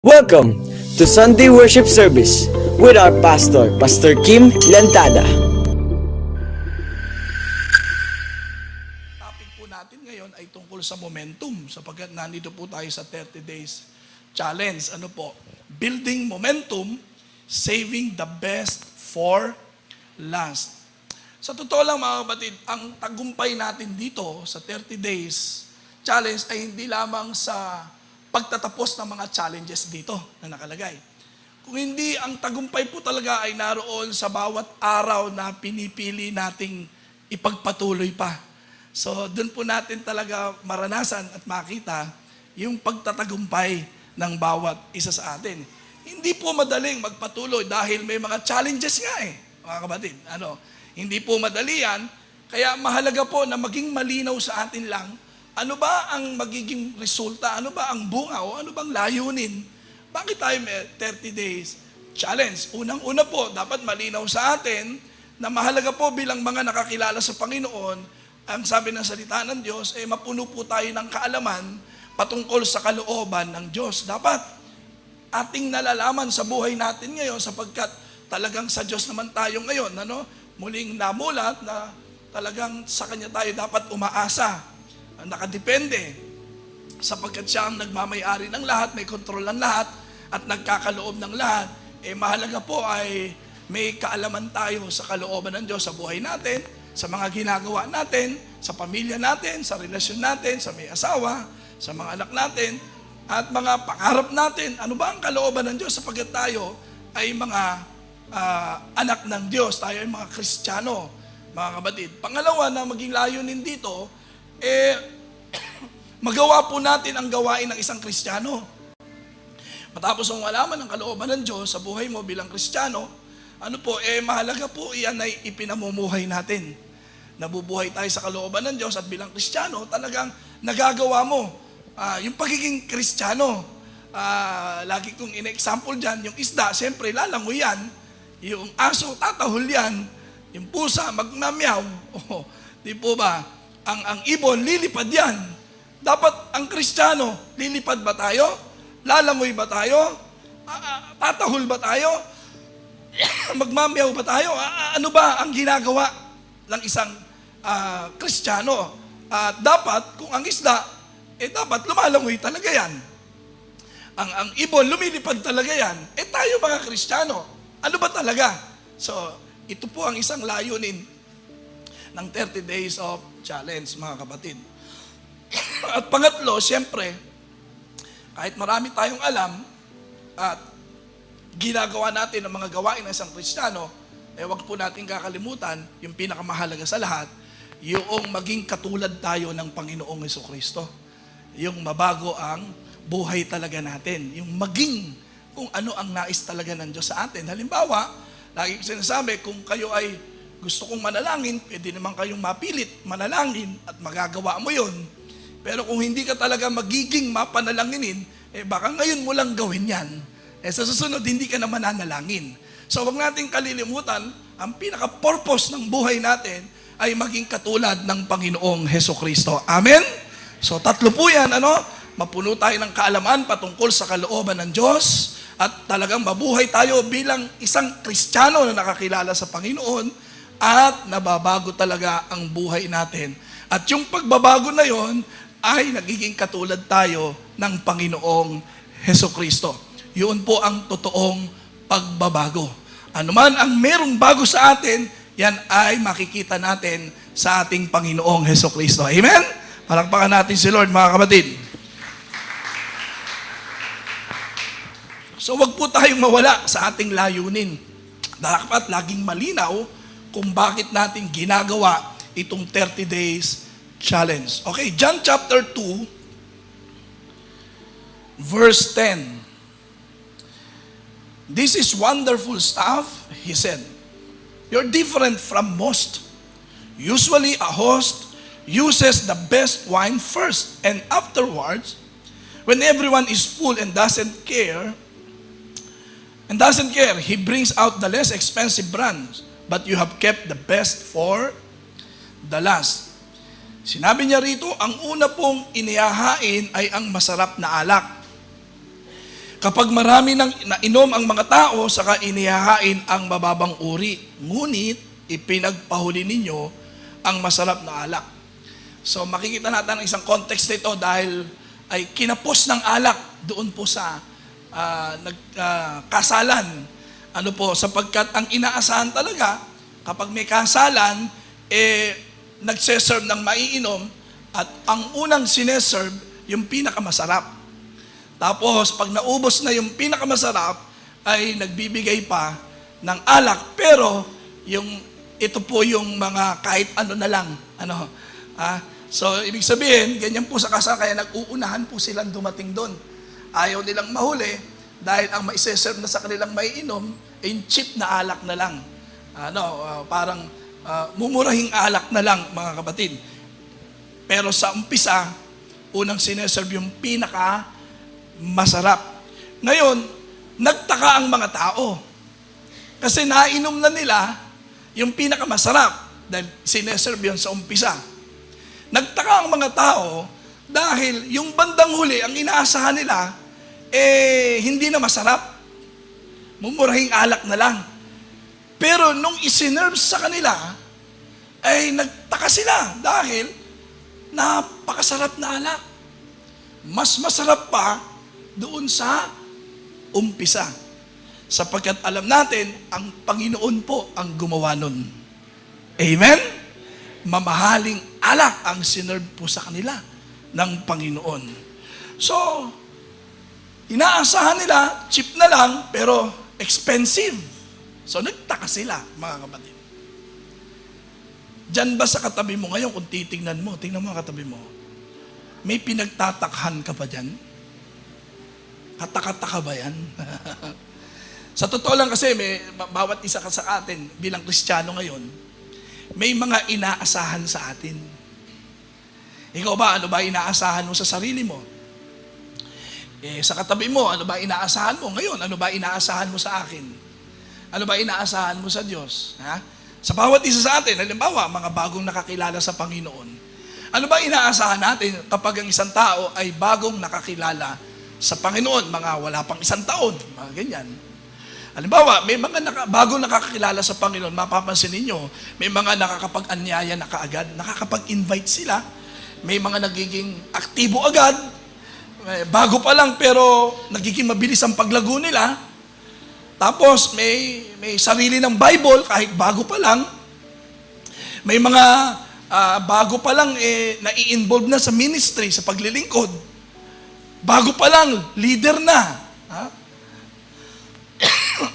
Welcome to Sunday Worship Service with our pastor, Pastor Kim Lantada. Topic po natin ngayon ay tungkol sa momentum sapagkat nandito po tayo sa 30 days challenge. Ano po? Building momentum, saving the best for last. Sa totoo lang mga kapatid, ang tagumpay natin dito sa 30 days challenge ay hindi lamang sa pagtatapos ng mga challenges dito na nakalagay. Kung hindi, ang tagumpay po talaga ay naroon sa bawat araw na pinipili nating ipagpatuloy pa. So, doon po natin talaga maranasan at makita yung pagtatagumpay ng bawat isa sa atin. Hindi po madaling magpatuloy dahil may mga challenges nga mga kapatid. Hindi po madali yan, kaya mahalaga po na maging malinaw sa atin lang ano ba ang magiging resulta? Ano ba ang bunga o ano bang layunin? Bakit tayo may 30 days challenge? Unang-una po, dapat malinaw sa atin na mahalaga po bilang mga nakakilala sa Panginoon, ang sabi ng salita ng Diyos, mapuno po tayo ng kaalaman patungkol sa kalooban ng Diyos. Dapat ating nalalaman sa buhay natin ngayon sapagkat talagang sa Diyos naman tayo ngayon. Muling namulat na talagang sa Kanya tayo dapat umaasa. Nakadepende sapagkat siya ang nagmamay-ari ng lahat, may kontrol ng lahat at nagkakaloob ng lahat. Mahalaga po ay may kaalaman tayo sa kalooban ng Diyos sa buhay natin, sa mga ginagawa natin, sa pamilya natin, sa relasyon natin, sa may asawa, sa mga anak natin, at mga pangarap natin. Ano ba ang kalooban ng Diyos sapagkat tayo ay mga anak ng Diyos, tayo ay mga Kristiyano, mga kapatid. Pangalawa na maging layunin dito, magawa po natin ang gawain ng isang Kristiyano. Matapos mong malaman ang kalooban ng Diyos sa buhay mo bilang Kristiyano, mahalaga po iyan ay ipinamumuhay natin. Nabubuhay tayo sa kalooban ng Diyos at bilang Kristiyano, talagang nagagawa mo yung pagiging Kristiyano. Lagi kong ina-example dyan, yung isda, siyempre lalangoy yan. Yung aso, tatahol yan. Yung pusa, magmamyaw. Di po ba? Ang ibon, lilipad yan. Dapat ang Kristiyano, lilipad ba tayo? Lalangoy ba tayo? Tatahol ba tayo? Magmamyaw ba tayo? Ano ba ang ginagawa ng isang Kristiyano? Dapat, kung ang isda, dapat lumalangoy talaga yan. Ang ibon, lumilipad talaga yan. Tayo mga Kristiyano, ano ba talaga? So, ito po ang isang layunin ng 30 days of challenge, mga kapatid. At pangatlo, siyempre, kahit marami tayong alam at ginagawa natin ang mga gawain ng isang Kristiyano, wag po natin kakalimutan yung pinakamahalaga sa lahat, yung maging katulad tayo ng Panginoong Jesucristo. Yung mabago ang buhay talaga natin. Yung maging kung ano ang nais talaga ng Diyos sa atin. Halimbawa, lagi ko sinasabi, kung kayo ay gusto kong manalangin, pwede naman kayong mapilit manalangin at magagawa mo yon. Pero kung hindi ka talaga magiging mapanalanginin, baka ngayon mo lang gawin yan. Sa susunod, hindi ka na mananalangin. So huwag natin kalilimutan, ang pinaka-purpose ng buhay natin ay maging katulad ng Panginoong Jesucristo. Amen? So tatlo po yan, mapuno tayo ng kaalaman patungkol sa kalooban ng Diyos at talagang mabuhay tayo bilang isang Kristiyano na nakakilala sa Panginoon at nababago talaga ang buhay natin. At yung pagbabago na yon ay nagiging katulad tayo ng Panginoong Jesucristo. Yun po ang totoong pagbabago. Ano man ang merong bago sa atin, yan ay makikita natin sa ating Panginoong Jesucristo. Amen? Palakpakan natin si Lord, mga kapatid. So wag po tayong mawala sa ating layunin. Dapat laging malinaw kung bakit natin ginagawa itong 30 days challenge. Okay, John chapter 2, verse 10. This is wonderful stuff, he said. You're different from most. Usually a host uses the best wine first, and afterwards, when everyone is full and doesn't care, he brings out the less expensive brands. But you have kept the best for the last. Sinabi niya rito, ang una pong inihahain ay ang masarap na alak. Kapag marami nang nainom ang mga tao, saka inihahain ang mababang uri. Ngunit, ipinagpahuli ninyo ang masarap na alak. So makikita natin ang isang context nito dahil ay kinapos ng alak doon po sa kasalan. Ano po, sapagkat ang inaasahan talaga, kapag may kasalan, nagseserve ng maiinom at ang unang sineserve, yung pinakamasarap. Tapos, pag naubos na yung pinakamasarap, ay nagbibigay pa ng alak. Pero, ito po yung mga kahit ano na lang. So, ibig sabihin, ganyan po sa kasal, kaya nag-uunahan po silang dumating doon. Ayaw nilang mahuli, dahil ang maiseserve na sa kanilang maiinom, ay yung cheap na alak na lang. Parang mumurahing alak na lang, mga kapatid. Pero sa umpisa, unang sineserve yung masarap. Ngayon, nagtaka ang mga tao. Kasi nainom na nila yung pinakamasarap dahil sineserve yun sa umpisa. Nagtaka ang mga tao dahil yung bandang huli, ang inaasahan nila, hindi na masarap. Mumurahing alak na lang. Pero nung isinerve sa kanila, ay nagtaka sila dahil napakasarap na alak. Mas masarap pa doon sa umpisa. Sapagkat alam natin, ang Panginoon po ang gumawa nun. Amen? Mamahaling alak ang sinerve po sa kanila ng Panginoon. So, inaasahan nila, cheap na lang, pero expensive. So, nagtaka sila, mga kapatid. Diyan ba sa katabi mo ngayon, kung titingnan mo, tingnan mo ang katabi mo, may pinagtatakhan ka pa dyan? Kataka-taka ba yan? Sa totoo lang kasi, bawat isa ka sa atin bilang Kristiyano ngayon, may mga inaasahan sa atin. Ikaw ba, ano ba inaasahan mo sa sarili mo? Sa katabi mo, ano ba inaasahan mo? Ngayon, ano ba inaasahan mo sa akin? Ano ba inaasahan mo sa Diyos? Sa bawat isa sa atin, halimbawa, mga bagong nakakilala sa Panginoon, ano ba inaasahan natin kapag ang isang tao ay bagong nakakilala sa Panginoon, mga wala pang 1 taon, mga ganyan. Halimbawa, may mga bagong nakakilala sa Panginoon, mapapansin ninyo, may mga nakakapag-anyaya na kaagad, nakakapag-invite sila, may mga nagiging aktibo agad, bago pa lang pero nagiging mabilis ang paglago nila, tapos may sarili ng Bible kahit bago pa lang, may mga bago pa lang nai-involve na sa ministry, sa paglilingkod, bago pa lang, leader na.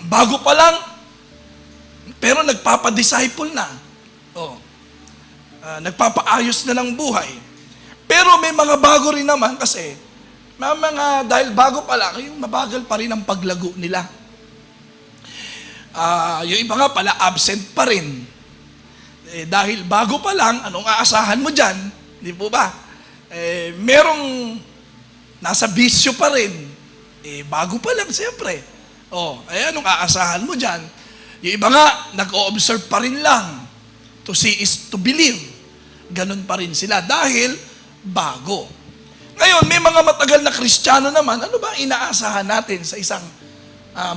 Bago pa lang, pero nagpapadisciple na. Nagpapaayos na ng buhay. Pero may mga bago rin naman kasi, dahil bago pa lang, yung mabagal pa rin ang paglago nila. Yung iba nga pala, absent pa rin. Dahil bago pa lang, anong aasahan mo dyan? Di po ba? Merong nasa bisyo pa rin. Bago pa lang, siyempre. Anong aasahan mo dyan? Yung iba nga, nag-o-observe pa rin lang. To see is to believe. Ganon pa rin sila dahil bago. Ngayon, may mga matagal na Kristiyano naman, ano ba inaasahan natin sa isang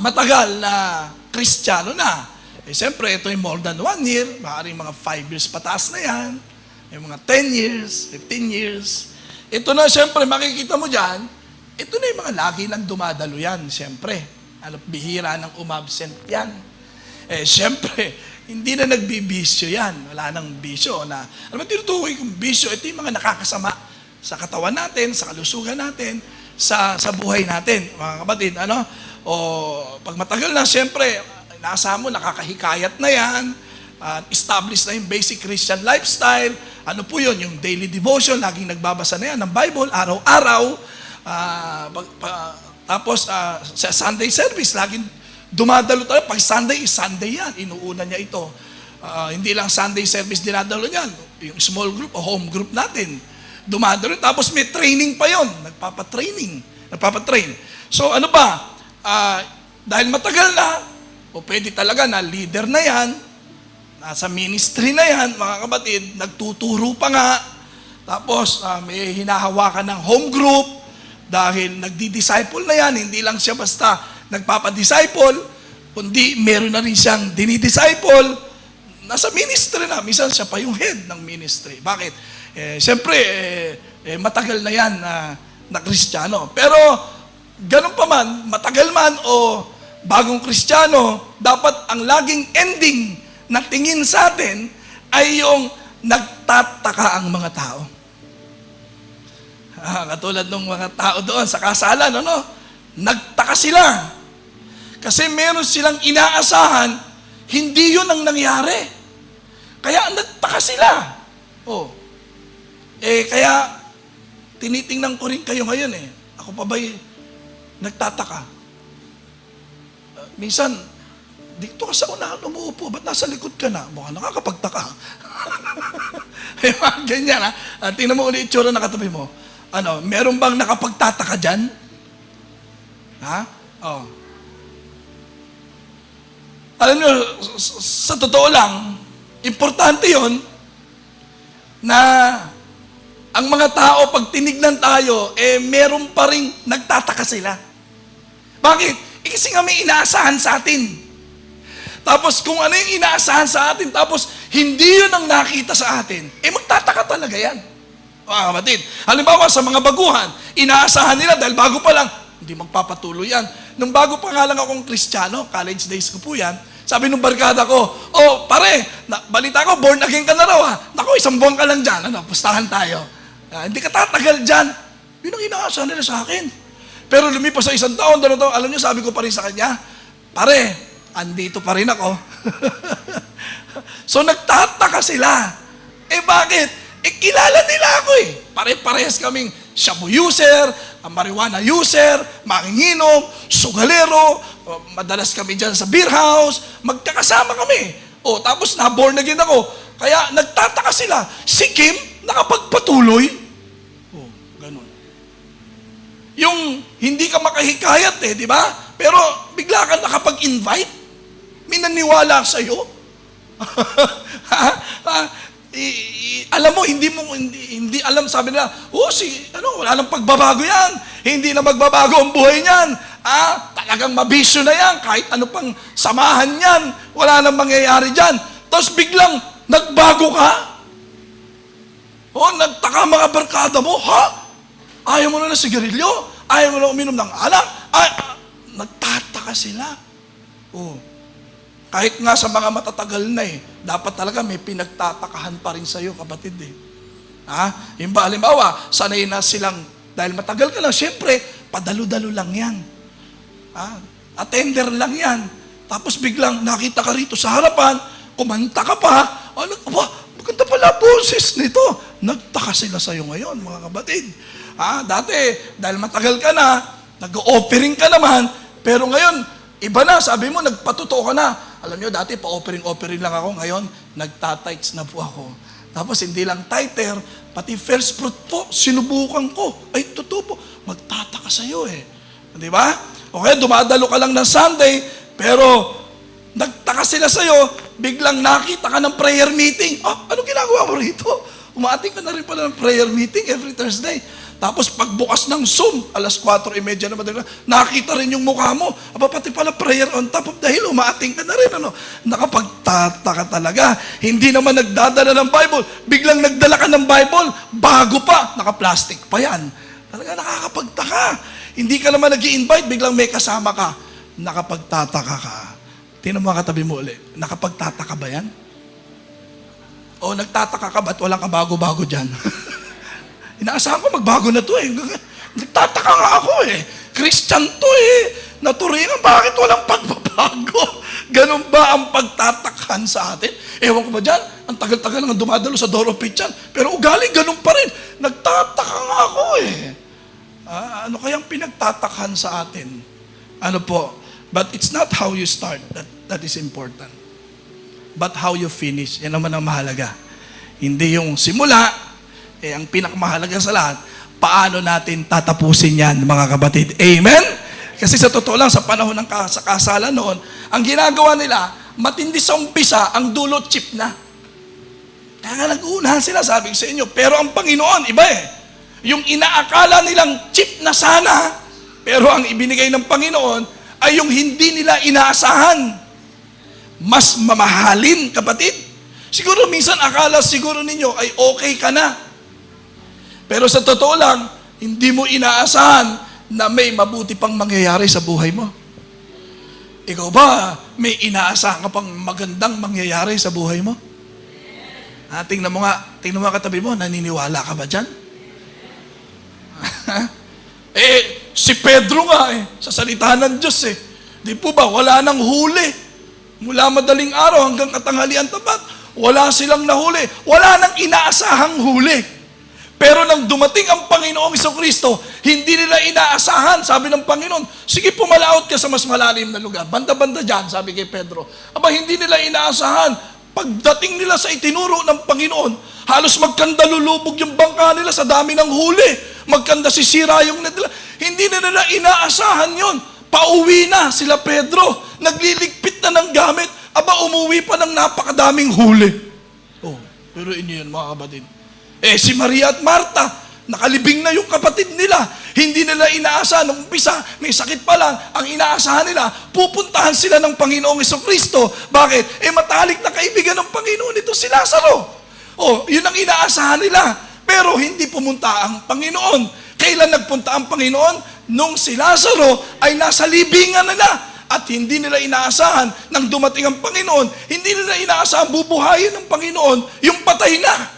matagal na Kristiyano na? Siyempre, ito yung more than 1 year, maaaring mga 5 years pataas na yan, may mga 10 years, 15 years. Ito na, siyempre, makikita mo dyan, ito na yung mga lagi nang dumadalo yan, siyempre. Bihira ng umabsent yan. Siyempre, hindi na nagbibisyo yan. Wala nang bisyo na, tinutukoy kong bisyo, ito yung mga nakakasama sa katawan natin, sa kalusugan natin, sa buhay natin, mga kapatid. Pag matagal na, siyempre, nasa mo, nakakahikayat na yan, established na yung basic Christian lifestyle. Ano po yun? Yung daily devotion, laging nagbabasa na yan ng Bible, araw-araw. Tapos, sa Sunday service, laging dumadalo tayo. Pag Sunday, Sunday yan. Inuuna niya ito. Hindi lang Sunday service dinadalo niyan. Yung small group o home group natin. Dumadalo. Tapos may training pa yon. Nagpapatrain. So, ano ba? Dahil matagal na, o pwede talaga na leader na yan, nasa ministry na yan, mga kapatid, nagtuturo pa nga, tapos may hinahawakan ng home group, Dahil nagdi-disciple na yan, hindi lang siya basta nagpapadisciple, kundi meron na rin siyang dinidisciple, nasa ministry na, minsan siya pa yung head ng ministry. Bakit? Siyempre, matagal na yan na Kristiyano. Pero, ganun pa man, matagal man o bagong Kristiyano, dapat ang laging ending na tingin sa atin ay yung nagtataka ang mga tao. Katulad ng mga tao doon sa kasalan, nagtaka sila. Kasi meron silang inaasahan, hindi yun ang nangyari. Kaya nagtaka sila. Kaya tinitingnan ko rin kayo ngayon Ako pa ba'y nagtataka? Minsan, dito ka sa unahan umuupo, ba't nasa likod ka na? Mukhang nakakapagtaka. Ganyan tingnan mo ulit itsura na katabi mo. Meron bang nakapagtataka dyan? Alam nyo, sa totoo lang, importante yon na ang mga tao, pag tinignan tayo, meron pa rin nagtataka sila. Bakit? Kasi nga may inaasahan sa atin. Tapos kung ano yung inaasahan sa atin, tapos hindi yun ang nakita sa atin, magtataka talaga yan. Mga kapatid, halimbawa sa mga baguhan, inaasahan nila dahil bago pa lang, hindi magpapatuloy yan. Nung bago pa nga lang akong Kristiyano, college days ko po yan, sabi nung barkada ko, pare, balita ko, born again ka na raw Naku, 1 buwan ka lang dyan, pustahan tayo. Hindi ka tatagal dyan. Yun ang inaasahan nila sa akin. Pero lumipas sa 1 taon, 2 taon, alam niyo, sabi ko pa rin sa kanya, pare, andito pa rin ako. So nagtataka sila. Bakit? Kilala nila ako Pare-parehas kaming shabu user, marijuana user, manginginom, sugalero, madalas kami dyan sa beer house, magkakasama kami. Tapos na-born again ako. Kaya nagtataka sila, si Kim nakapagpatuloy? Ganun. Yung hindi ka makahikayat di ba? Pero bigla ka nakapag-invite? May naniwala sa'yo? Alam mo, hindi alam, sabi nila, wala nang pagbabago yan. Hindi na magbabago ang buhay niyan. Talagang mabisyo na yan. Kahit ano pang samahan yan, wala nang mangyayari dyan. Tapos biglang, nagbago ka? Nagtaka mga barkada mo, Ayaw mo na ng sigarilyo? Ayaw mo na uminom ng alak? Nagtataka sila. Kahit nga sa mga matatagal na dapat talaga may pinagtatakahan pa rin sa'yo, kapatid halimbawa, sanay na silang, dahil matagal ka lang, syempre, padalo-dalo lang yan. Attender lang yan. Tapos biglang nakita ka rito sa harapan, kumanta ka pa, maganda pala boses nito. Nagtaka sila sa'yo ngayon, mga kapatid. Dati, dahil matagal ka na, nag-offering ka naman, pero ngayon, iba na, sabi mo, nagpatuto ka na. Alam nyo, dati pa-offering lang ako. Ngayon, nagtatights na po ako. Tapos, hindi lang tither, pati first fruit po, sinubukan ko. Ay, totoo po. Magtataka sa'yo Di ba? Okay, dumadalo ka lang ng Sunday, pero nagtaka sila sa'yo, biglang nakita ka ng prayer meeting. Ano ginagawa mo rito? Umaating ka na rin pala ng prayer meeting every Thursday. Tapos pagbukas ng Zoom, 4:30 na madaling, nakita rin yung mukha mo. Pati pala prayer on top of the hill, umaating ka na rin. Nakapagtataka talaga. Hindi naman nagdadala ng Bible. Biglang nagdala ka ng Bible, bago pa, naka-plastic pa yan. Talaga nakakapagtaka. Hindi ka naman nag-i-invite, biglang may kasama ka. Nakapagtataka ka. Tingnan mo katabi mo ulit. Nakapagtataka ba yan? O nagtataka ka ba't walang kabago-bago dyan? Inaasahan ko magbago na to Nagtataka nga ako Christian to Naturingan, bakit walang pagbabago? Ganun ba ang pagtatakhan sa atin? Ewan ko ba dyan? Ang tagal-tagal nga dumadalo sa Door of Faith yan. Pero ugali, ganun pa rin. Nagtataka nga ako ano kayang pinagtatakhan sa atin? Ano po? But it's not how you start that is important. But how you finish. Yan naman ang mahalaga. Hindi yung simula, ang pinakamahalaga sa lahat, paano natin tatapusin yan, mga kapatid. Amen? Kasi sa totoo lang, sa panahon ng kasalan noon, ang ginagawa nila, matindi sa umpisa, ang dulo chip na. Kaya nga nag-uunahan sila, sabi ko sa inyo. Pero ang Panginoon, iba Yung inaakala nilang cheap na sana, pero ang ibinigay ng Panginoon ay yung hindi nila inaasahan. Mas mamahalin, kapatid. Siguro minsan akala siguro ninyo ay okay ka na. Pero sa totoo lang, hindi mo inaasahan na may mabuti pang mangyayari sa buhay mo. Ikaw ba, may inaasahan ka pang magandang mangyayari sa buhay mo? Tingnan mo nga katabi mo, naniniwala ka ba dyan? Si Pedro nga sa salita ng Diyos Di po ba, wala nang huli. Mula madaling araw hanggang katanghalian tapat, wala silang nahuli. Wala nang inaasahang huli. Pero nang dumating ang Panginoong Jesucristo, hindi nila inaasahan. Sabi ng Panginoon, sige pumalaot ka sa mas malalim na lugar. Banda-banda dyan, sabi kay Pedro. Aba, hindi nila inaasahan. Pagdating nila sa itinuro ng Panginoon, halos magkanda lulubog yung bangka nila sa dami ng huli. Magkanda sisira yung net nila. Hindi nila inaasahan yon. Pauwi na sila Pedro. Nagliligpit na ng gamit. Aba, umuwi pa ng napakadaming huli. Pero inyo yun, mga kapatid. Si Maria at Marta, nakalibing na yung kapatid nila. Hindi nila inaasahan. Nung umpisa, may sakit pa lang. Ang inaasahan nila, pupuntahan sila ng Panginoong Jesucristo. Bakit? Matalik na kaibigan ng Panginoon ito si Lazaro. Yun ang inaasahan nila. Pero hindi pumunta ang Panginoon. Kailan nagpunta ang Panginoon? Nung si Lazaro ay nasa libingan nila. At hindi nila inaasahan, nang dumating ang Panginoon, hindi nila inaasahan bubuhayin ng Panginoon yung patay na.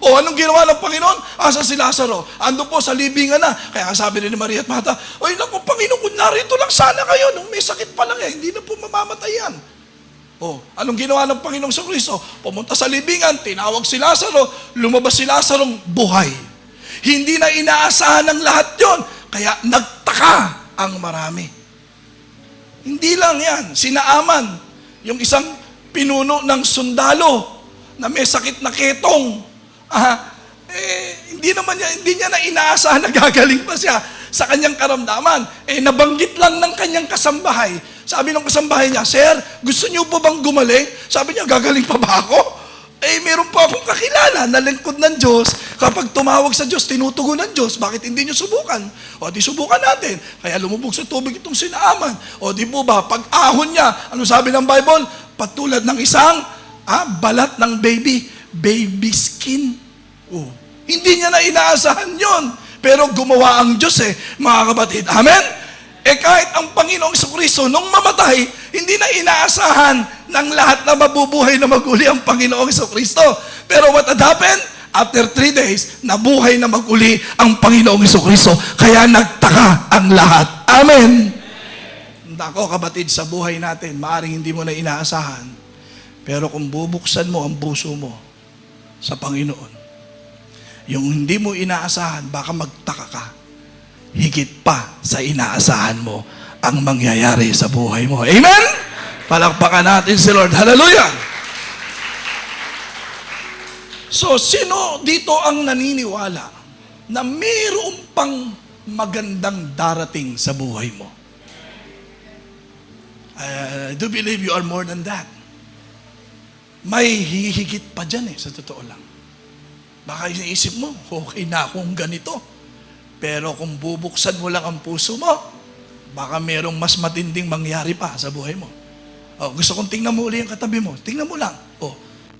Anong ginawa ng Panginoon? Asa si Lazaro? Ando po sa libingan na. Kaya sabi ni Maria at Marta, naku Panginoon, kung narito lang sana kayo, nung may sakit pa lang hindi na po mamamatay yan. Anong ginawa ng Panginoong Jesucristo? Pumunta sa libingan, tinawag si Lazaro, lumabas si Lazaro, buhay. Hindi na inaasahan ng lahat yon, kaya nagtaka ang marami. Hindi lang yan, si Naaman, yung isang pinuno ng sundalo na may sakit na ketong, hindi niya na inaasahan na gagaling pa siya sa kanyang karamdaman. Nabanggit lang ng kanyang kasambahay. Sabi ng kasambahay niya, Sir, gusto niyo po bang gumaling? Sabi niya, gagaling pa ba ako? Meron pa akong kakilala na lingkod ng Diyos. Kapag tumawag sa Diyos, tinutugon ng Diyos. Bakit hindi niyo subukan? Di subukan natin. Kaya lumubog sa tubig itong si Naaman. Di po ba, pag ahon niya, ano sabi ng Bible? Patulad ng isang balat ng baby skin. Hindi niya na inaasahan yon. Pero gumawa ang Diyos mga kapatid. Amen? Kahit ang Panginoong Jesucristo nung mamatay, hindi na inaasahan ng lahat na mabubuhay na maguli ang Panginoong Jesucristo. Pero what had happened? After 3 days, nabuhay na maguli ang Panginoong Jesucristo. Kaya nagtaka ang lahat. Amen? Nako kapatid, sa buhay natin, maaaring hindi mo na inaasahan. Pero kung bubuksan mo ang puso mo sa Panginoon, yung hindi mo inaasahan, baka magtaka ka. Higit pa sa inaasahan mo ang mangyayari sa buhay mo. Amen? Palakpakan natin si Lord. Hallelujah! So, sino dito ang naniniwala na mayroon pang magandang darating sa buhay mo? I do believe you are more than that. May hihigit pa dyan sa totoo lang. Baka iniisip mo, okay na akong ganito. Pero kung bubuksan mo lang ang puso mo, baka merong mas matinding mangyari pa sa buhay mo. Gusto kong tingnan mo uli ang katabi mo. Tingnan mo lang.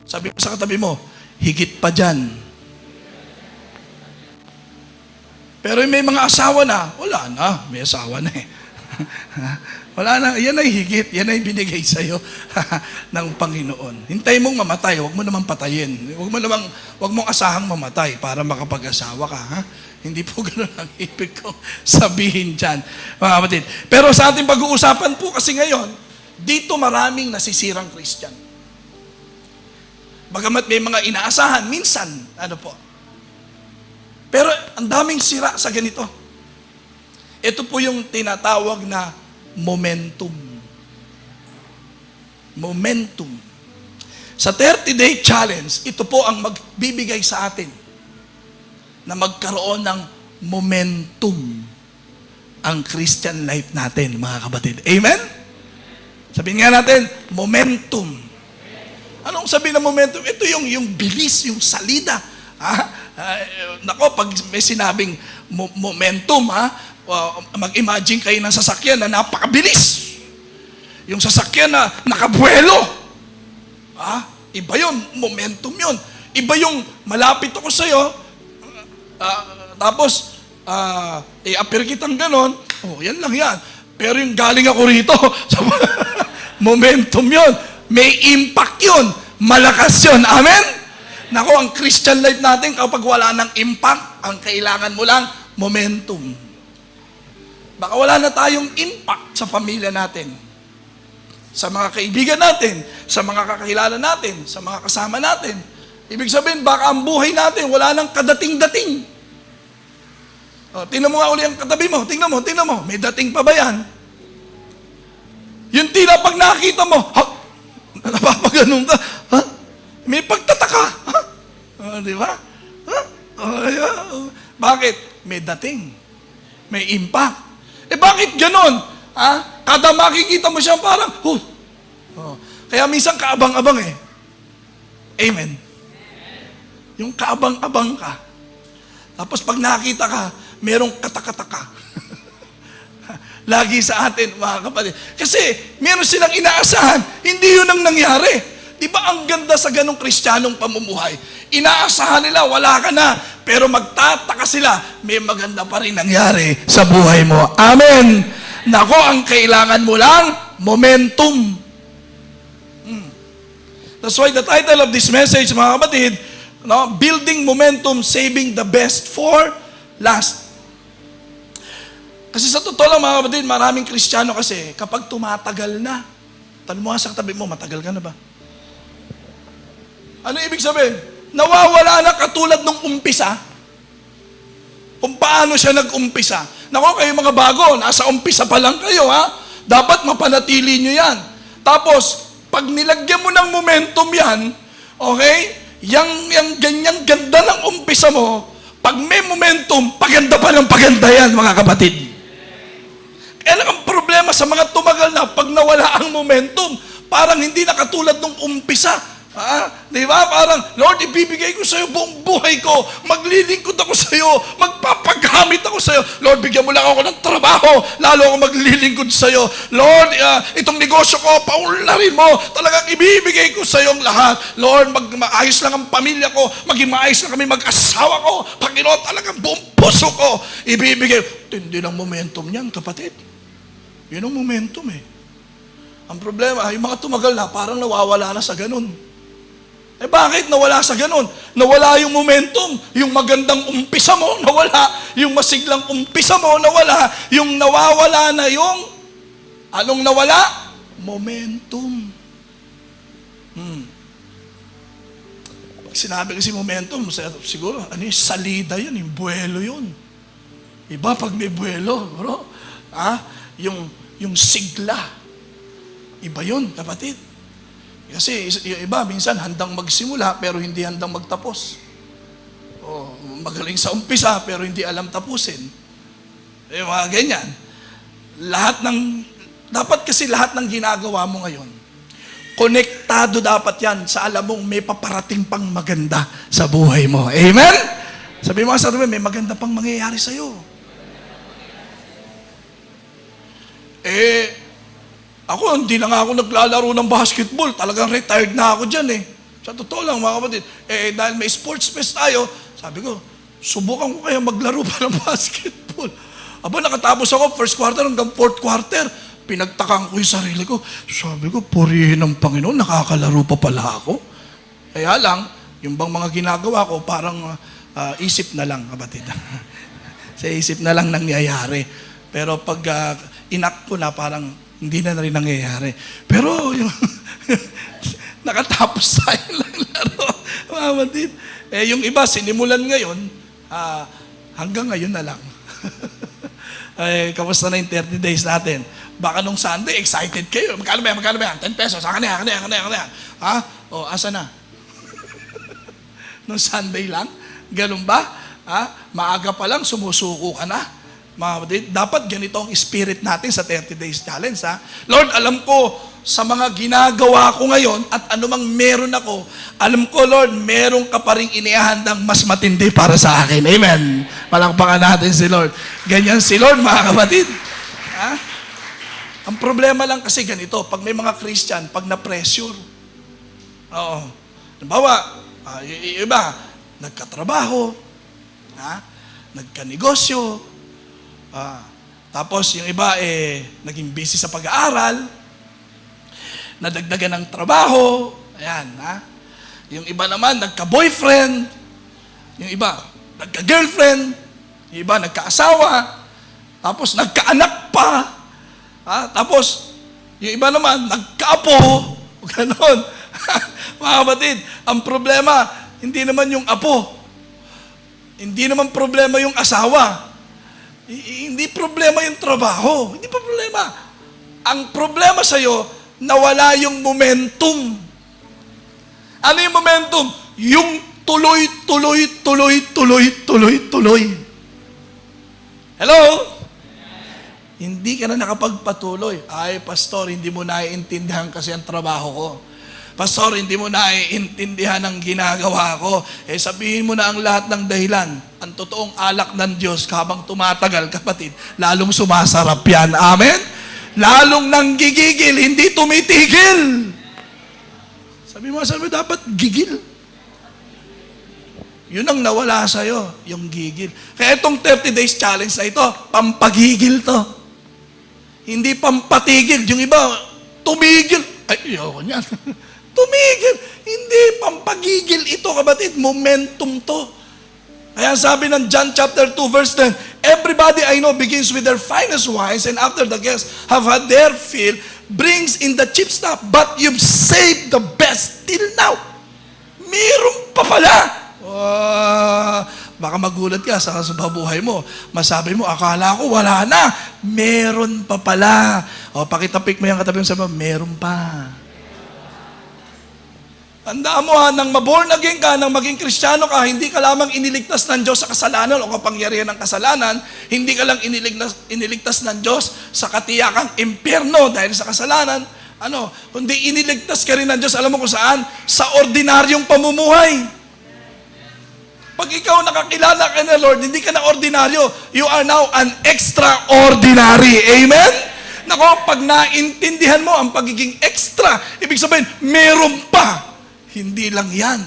Sabi mo sa katabi mo, higit pa dyan. Pero may mga asawa na, wala na, may asawa na Wala na, yan ay higit, yan ay binigay sa'yo ng Panginoon. Hintay mong mamatay, huwag mo namang patayin. Huwag mong asahang mamatay para makapag-asawa ka. Hindi po ganoon ang ibig kong sabihin dyan, mga kapatid. Pero sa ating pag-uusapan po kasi ngayon, dito maraming nasisirang Christian. Bagamat may mga inaasahan, minsan, pero ang daming sira sa ganito. Ito po yung tinatawag na momentum. Momentum. Sa 30-day challenge, ito po ang magbibigay sa atin na magkaroon ng momentum ang Christian life natin, mga kapatid. Amen? Sabihin nga natin, momentum. Anong sabihin ng momentum? Ito yung bilis, yung salida. Nako, pag may sinabing momentum, mag-imagine kayo ng sasakyan na napakabilis. Yung sasakyan na nakabuelo. Iba yun, momentum yun. Iba yung malapit ako sa'yo, tapos, i-appear kitang ganon, yan lang yan. Pero yung galing ako rito, momentum yun. May impact yun. Malakas yun. Amen? Nako, ang Christian life natin, kapag wala ng impact, ang kailangan mo lang, momentum. Baka wala na tayong impact sa pamilya natin, sa mga kaibigan natin, sa mga kakilala natin, sa mga kasama natin. Ibig sabihin, baka ang buhay natin, wala nang kadating-dating. Tingnan mo nga uli ang katabi mo. Tingnan mo. May dating pa ba yan? Yung tila pag nakita mo, napapaganon ka, may pagtataka. Di ba? Bakit? May dating. May impact. Bakit ganon? Kada makikita mo siya parang, kaya minsan kaabang-abang eh. Amen. Yung kaabang-abang ka. Tapos pag nakita ka, merong katakataka. Lagi sa atin, mga kapatid. Kasi meron silang inaasahan, hindi yun ang nangyari. Di ba ang ganda sa ganong kristyanong pamumuhay? Inaasahan nila, wala ka na. Pero magtataka sila, may maganda pa rin nangyari sa buhay mo. Amen! Nako, ang kailangan mo lang, momentum. That's why the title of this message, mga kapatid, building momentum, saving the best for last. Kasi sa totoo lang, mga kapatid, maraming Kristiyano kasi, kapag tumatagal na, tanong mo nga sa katabi mo, matagal ka na ba? Ano ibig sabihin? Nawawala na katulad nung umpisa. Kung paano siya nag-umpisa. Naku, kayo mga bago, nasa umpisa pa lang kayo, Dapat mapanatili nyo yan. Tapos, pag nilagyan mo ng momentum yan, okay? Yang ganyang ganda ng umpisa mo, pag may momentum, paganda pa ng paganda yan, mga kapatid. Kaya ang problema sa mga tumagal na, pag nawala ang momentum, parang hindi na katulad nung umpisa. Di ba? Parang, Lord, ibibigay ko sa iyo buong buhay ko. Maglilingkod ako sa iyo. Magpapagamit ako sa iyo. Lord, bigyan mo lang ako ng trabaho. Lalo ako maglilingkod sa iyo. Lord, itong negosyo ko, paularin mo. Talagang ibibigay ko sa iyo ang lahat. Lord, maayos lang ang pamilya ko. Maging maayos lang kami mag-asawa ko. Panginoon, talagang buong puso ko. Ibibigay. Hindi lang momentum niyan, kapatid. Yun ang momentum eh. Ang problema, yung mga tumagal na, parang nawawala na sa ganun. Bakit nawala sa ganun? Nawala yung momentum. Yung magandang umpisa mo, nawala. Yung masiglang umpisa mo, nawala. Yung nawawala na yung, anong nawala? Momentum. Pag sinabi kasi momentum, siguro, ano yung salida yun, yung buwelo yun. Iba pag may buwelo, bro. Yung sigla. Iba yun, kapatid. Kasi yung iba, minsan handang magsimula pero hindi handang magtapos. Magaling sa umpisa pero hindi alam tapusin. Mga ganyan. Dapat kasi lahat ng ginagawa mo ngayon, konektado dapat yan sa alam mong may paparating pang maganda sa buhay mo. Amen? Sabi mo sa atin, may maganda pang mangyayari sa'yo. Ako, hindi na nga ako naglalaro ng basketball. Talagang retired na ako dyan eh. Sa totoo lang, mga kapatid. Dahil may sports fest tayo, sabi ko, subukan ko kaya maglaro pa ng basketball. Nakatapos ako, first quarter hanggang fourth quarter. Pinagtakan ko yung sarili ko. Sabi ko, purihin ng Panginoon, nakakalaro pa pala ako. Kaya lang, yung bang mga ginagawa ko, parang isip na lang, kapatid. Sa isip na lang nangyayari. Pero pag inak ko na, parang hindi na rin nangyayari. Pero yung nakatapos tayo lang laro. Mamatid. Yung iba, sinimulan ngayon, hanggang ngayon na lang. Kamusta na yung 30 days natin? Baka nung Sunday, excited kayo. Magkano ba yan? 10 pesos. Akan na yan. Asa na? Nung Sunday lang? Ganun ba? Maaga pa lang, sumusuko ka na? Mga kapatid, dapat ganito ang spirit natin sa 30 days challenge, ha? Lord, alam ko sa mga ginagawa ko ngayon at anumang meron ako, alam ko, Lord, meron ka pa rin inihahandang mas matindi para sa akin. Amen. Palakpakan natin si Lord. Ganyan si Lord, mga kapatid. Ha? Ang problema lang kasi ganito, pag may mga Christian, pag na-pressure, oo, halimbawa, iba, nagkatrabaho, nagkanegosyo, tapos yung iba naging busy sa pag-aaral, nadagdagan ng trabaho, ayan, yung iba naman nagka-boyfriend, yung iba nagka-girlfriend, yung iba nagka-asawa, tapos nagka-anak pa, tapos yung iba naman nagka-apo, ganon. Mga kapatid, ang problema, hindi naman yung apo, hindi naman problema yung asawa, hindi problema yung trabaho. Hindi pa problema. Ang problema sa'yo, nawala yung momentum. Ano yung momentum? Yung tuloy. Hello? Hindi ka na nakapagpatuloy. Ay, pastor, hindi mo naiintindihan kasi ang trabaho ko. Pastor, hindi mo naiintindihan ang ginagawa ko. Sabihin mo na ang lahat ng dahilan. Ang totoong alak ng Diyos, habang tumatagal, kapatid, lalong sumasarap yan. Amen? Lalong nanggigigil, hindi tumitigil. Sabi mo, dapat gigil. Yun ang nawala sa'yo, yung gigil. Kaya itong 30 days challenge na ito, pampagigil to. Hindi pampatigil. Yung iba, tumigil. Ay, ayoko niyan. Tumigil. Hindi, pampagigil ito, kapatid. Momentum to. Kaya sabi ng John chapter 2 verse 10, everybody I know begins with their finest wines, and after the guests have had their fill, brings in the cheap stuff, but you've saved the best till now. Meron pa pala. Baka magulat ka sa buhay mo. Masabi mo, akala ko wala na. Meron pa pala. Pakitapik mo yung katabi mo, sabi mo, meron pa. Tandaan mo nang maborn again ka, nang maging Kristiyano ka, hindi ka lamang iniligtas ng Diyos sa kasalanan o kapangyarihan ng kasalanan, hindi ka lang iniligtas ng Diyos sa katiyakang impyerno dahil sa kasalanan, kundi iniligtas ka rin ng Diyos, alam mo kung saan? Sa ordinaryong pamumuhay. Pag ikaw nakakilala ka na Lord, hindi ka na ordinaryo, you are now an extraordinary. Amen? Nako, pag naintindihan mo ang pagiging extra, ibig sabihin, meron pa. Hindi lang yan.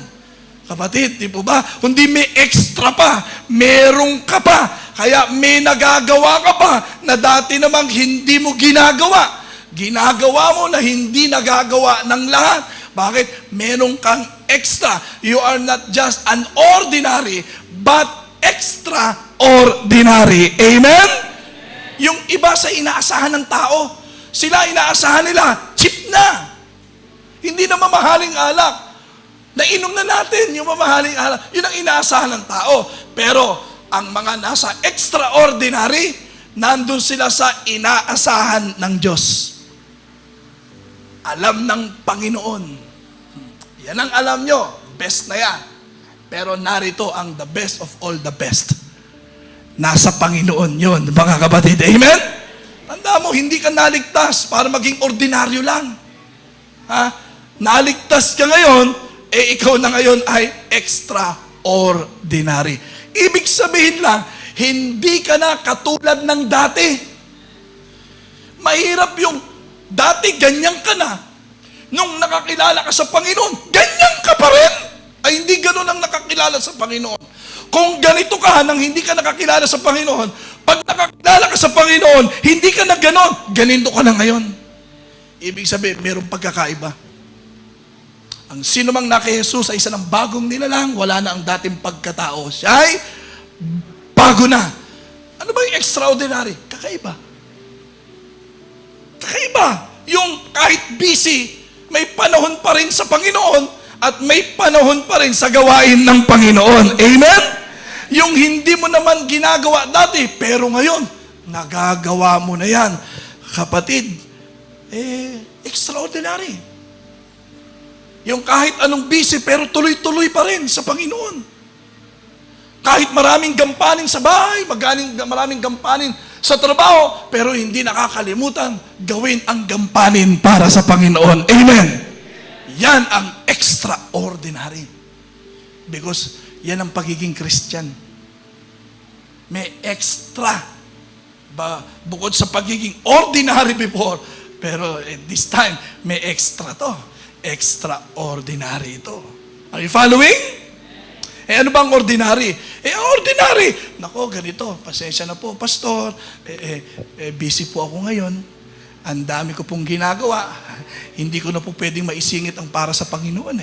Kapatid, di po ba? Kundi may extra pa. Merong ka pa. Kaya may nagagawa ka pa na dati namang hindi mo ginagawa. Ginagawa mo na hindi nagagawa ng lahat. Bakit? Merong kang extra. You are not just an ordinary, but extraordinary. Amen? Yung iba sa inaasahan ng tao, sila inaasahan nila, cheap na. Hindi na mamahaling alak. Nainom na natin yung mamahaling alak. Yun ang inaasahan ng tao. Pero ang mga nasa extraordinary, nandun sila sa inaasahan ng Diyos. Alam ng Panginoon. Yan ang alam nyo. Best na yan. Pero narito ang the best of all the best. Nasa Panginoon yun, mga kapatid. Amen? Tanda mo, hindi ka naligtas para maging ordinaryo lang. Naligtas ka ngayon, ikaw na ngayon ay extraordinary. Ibig sabihin lang, hindi ka na katulad ng dati. Mahirap yung dati ganyan ka na. Nung nakakilala ka sa Panginoon, ganyan ka pa rin. Ay hindi ganun ang nakakilala sa Panginoon. Kung ganito ka nang hindi ka nakakilala sa Panginoon, pag nakakilala ka sa Panginoon, hindi ka na ganon, ganito ka na ngayon. Ibig sabihin, mayroong pagkakaiba. Ang sino mang na kay Jesus ay isa ng bagong nilalang, wala na ang dating pagkatao. Siya ay bago na. Ano ba yung extraordinary? Kakaiba. Kakaiba. Yung kahit busy, may panahon pa rin sa Panginoon at may panahon pa rin sa gawain ng Panginoon. Amen? Yung hindi mo naman ginagawa dati, pero ngayon, nagagawa mo na yan. Kapatid, extraordinary. Yung kahit anong busy, pero tuloy-tuloy pa rin sa Panginoon. Kahit maraming gampanin sa bahay, maraming gampanin sa trabaho, pero hindi nakakalimutan gawin ang gampanin para sa Panginoon. Amen. Yan ang extraordinary. Because yan ang pagiging Christian. May extra. Bukod sa pagiging ordinary before, pero this time, may extra to. Extraordinary ito. Are you following? Ano bang ordinary? Ang ordinary, nako, ganito, pasensya na po, pastor, busy po ako ngayon, ang dami ko pong ginagawa, hindi ko na po pwedeng maisingit ang para sa Panginoon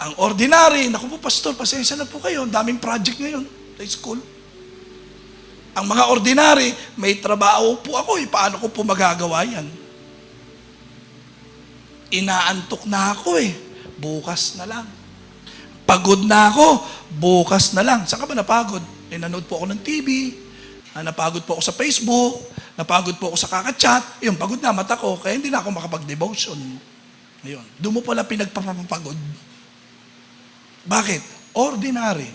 Ang ordinary, nako po, pastor, pasensya na po kayo, ang daming project ngayon sa school. Ang mga ordinary, may trabaho po ako, paano ko po magagawa yan? Inaantok na ako bukas na lang. Pagod na ako, bukas na lang. Saan ka ba napagod? Nanood po ako ng TV, napagod po ako sa Facebook, napagod po ako sa kakachat, yung pagod na mata ko, kaya hindi na ako makapag-devotion. Ayun. Doon mo pala pinagpapapagod. Bakit? Ordinary.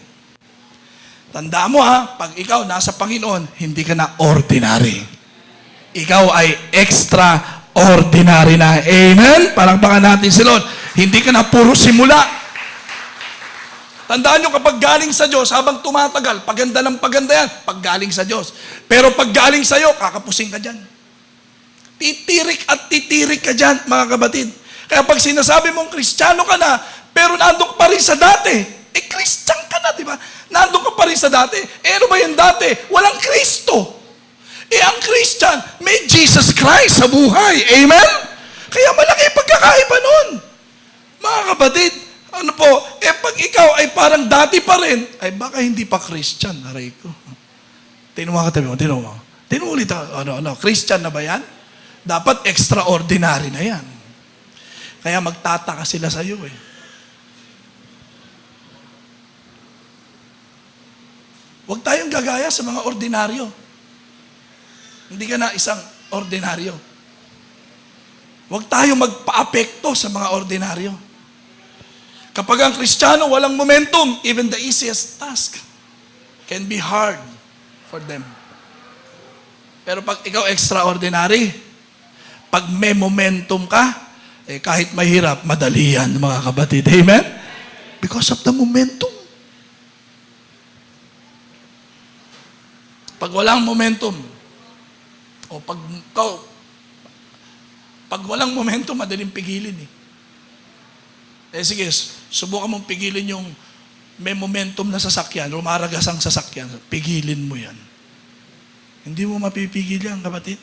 Tanda mo pag ikaw nasa Panginoon, hindi ka na ordinary. Ikaw ay extraordinary na. Amen? Palakpakan natin si Lord. Hindi ka na puro simula. Tandaan nyo, kapag galing sa Diyos, habang tumatagal, paganda ng paganda yan, pag galing sa Diyos. Pero pag galing sa'yo, kakapusing ka dyan. Titirik at titirik ka dyan, mga kabatid. Kaya pag sinasabi mong Kristiyano ka na, pero nandun ka pa rin sa dati, Kristyan ka na, di ba? Nandun ka pa rin sa dati. Ano ba yung dati? Walang Kristo. Ang Kristyan, may Jesus Christ sa buhay. Amen? Kaya malaki pagkakaiba nun. Mga kabatid, ano po, pag ikaw ay parang dati pa rin, ay baka hindi pa Christian, aray ko. Tinuha ka tabi mo, tinuulit Christian na ba yan? Dapat extraordinary na yan. Kaya magtataka sila sa iyo Huwag tayong gagaya sa mga ordinaryo. Hindi ka na isang ordinaryo. Huwag tayong magpa-apekto sa mga ordinaryo. Kapag ang Kristiyano walang momentum, even the easiest task can be hard for them. Pero pag ikaw extraordinary, pag may momentum ka, kahit mahirap, madali yan, mga kabatid. Amen? Because of the momentum. Pag walang momentum, o pag walang momentum, madaling pigilin sige, subukan mong pigilin yung may momentum na sasakyan, rumaragas ang sasakyan, pigilin mo yan. Hindi mo mapipigil yan, kapatid.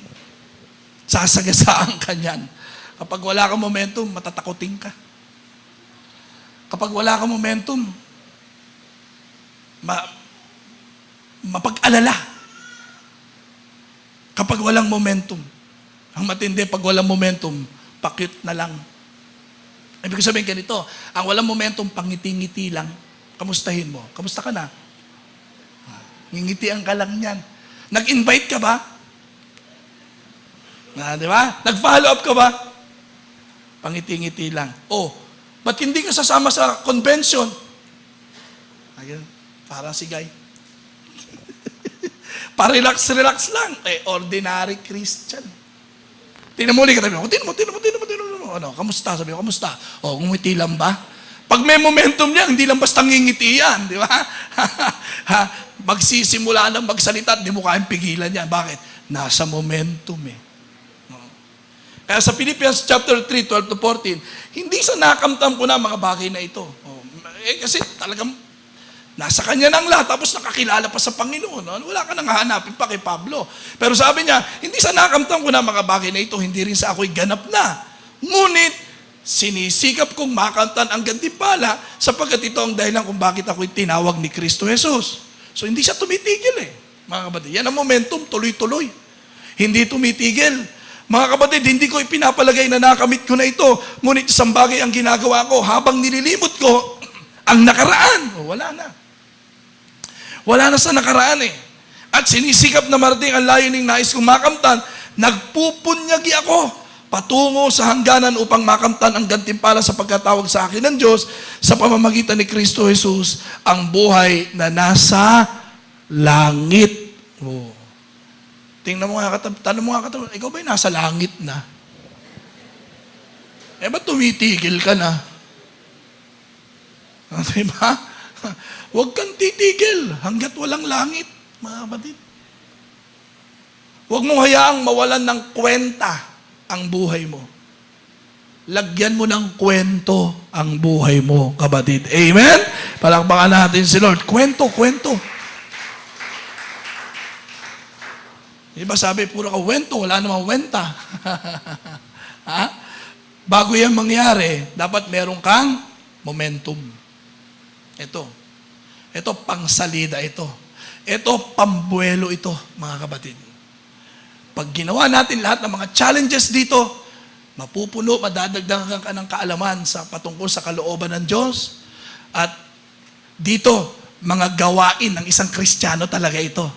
Sasagasaan ka yan. Kapag wala kang momentum, matatakotin ka. Kapag wala kang momentum, mapag-alala. Kapag walang momentum, ang matindi, pag walang momentum, pakit na lang. Ibig sabihin ganito, ang walang momentum, pangiti-ngiti lang. Kamustahin mo? Kamusta ka na? Ngingitian ka lang yan. Nag-invite ka ba? Di ba? Nag-follow up ka ba? Pangiti-ngiti lang. Ba't hindi ka sasama sa convention? Ayun, parang si Guy. Pa-relax lang. Ordinary Christian. Tinamuli ka, tabi mo, kamusta? Sabi ko, kamusta? Ngumiti lang ba? Pag may momentum niya, hindi lang basta ngingiti yan, di ba? Magsisimula ng magsalita, di mo kayang pigilan yan. Bakit? Nasa momentum Kaya sa Philippians chapter 3, 12 to 14, hindi sa nakamtam ko na mga bagay na ito. Kasi talagang nasa kanya ng lahat, tapos nakakilala pa sa Panginoon. Wala ka nang hahanapin pa kay Pablo. Pero sabi niya, hindi sa nakamtam ko na mga bagay na ito, hindi rin sa ako'y ganap na. Ngunit, sinisikap kong makamtan ang gantimpala sapagkat ito ang dahilan kung bakit ako'y tinawag ni Kristo Jesus. So, hindi siya tumitigil mga kapatid. Yan ang momentum, tuloy-tuloy. Hindi tumitigil. Mga kapatid, hindi ko ipinapalagay na nakamit ko na ito. Ngunit isang bagay ang ginagawa ko habang nililimot ko ang nakaraan. Wala na. Wala na sa nakaraan At sinisikap na marating ang layuning nais kong makamtan, nagpupunyagi ako patungo sa hangganan upang makamtan ang gantimpala sa pagkatawag sa akin ng Diyos sa pamamagitan ni Kristo Jesus, ang buhay na nasa langit. Oh. Tingnan mo nga, tanong mo nga, ikaw ba'y nasa langit na? Ba't tumitigil ka na? Diba? Huwag kang titigil hanggat walang langit, mga kapatid. Huwag mong hayaang mawalan ng kwenta ang buhay mo. Lagyan mo ng kwento ang buhay mo, kapatid. Amen? Palakpakan natin si Lord. Kwento. Diba sabi, puro ka kwento, wala namang wenta. Ha? Bago yan mangyari, dapat meron kang momentum. Ito pangsalida ito. Ito pambuelo ito, mga kapatid. Pag ginawa natin lahat ng mga challenges dito, mapupuno, madadagdagan ka ng kaalaman sa patungkol sa kalooban ng Diyos. At dito, mga gawain ng isang Kristiyano talaga ito.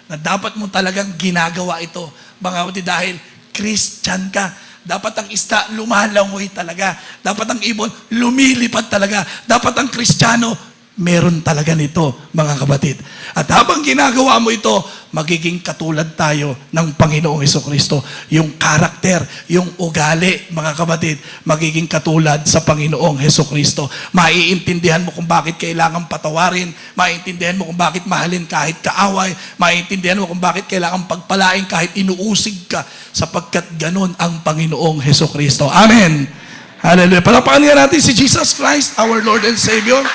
Na dapat mo talagang ginagawa ito. Mga kapatid, dahil Christian ka. Dapat ang isda lumalangoy talaga. Dapat ang ibon lumilipad talaga. Dapat ang Kristiyano meron talaga nito, mga kapatid. At habang ginagawa mo ito, magiging katulad tayo ng Panginoong Hesukristo. Yung karakter, yung ugali, mga kapatid, magiging katulad sa Panginoong Hesukristo. Maiintindihan mo kung bakit kailangan patawarin, maiintindihan mo kung bakit mahalin kahit kaaway, maiintindihan mo kung bakit kailangan pagpalain kahit inuusig ka, sapagkat ganun ang Panginoong Hesukristo. Amen! Hallelujah! Palakpakan nga natin si Jesus Christ, our Lord and Savior.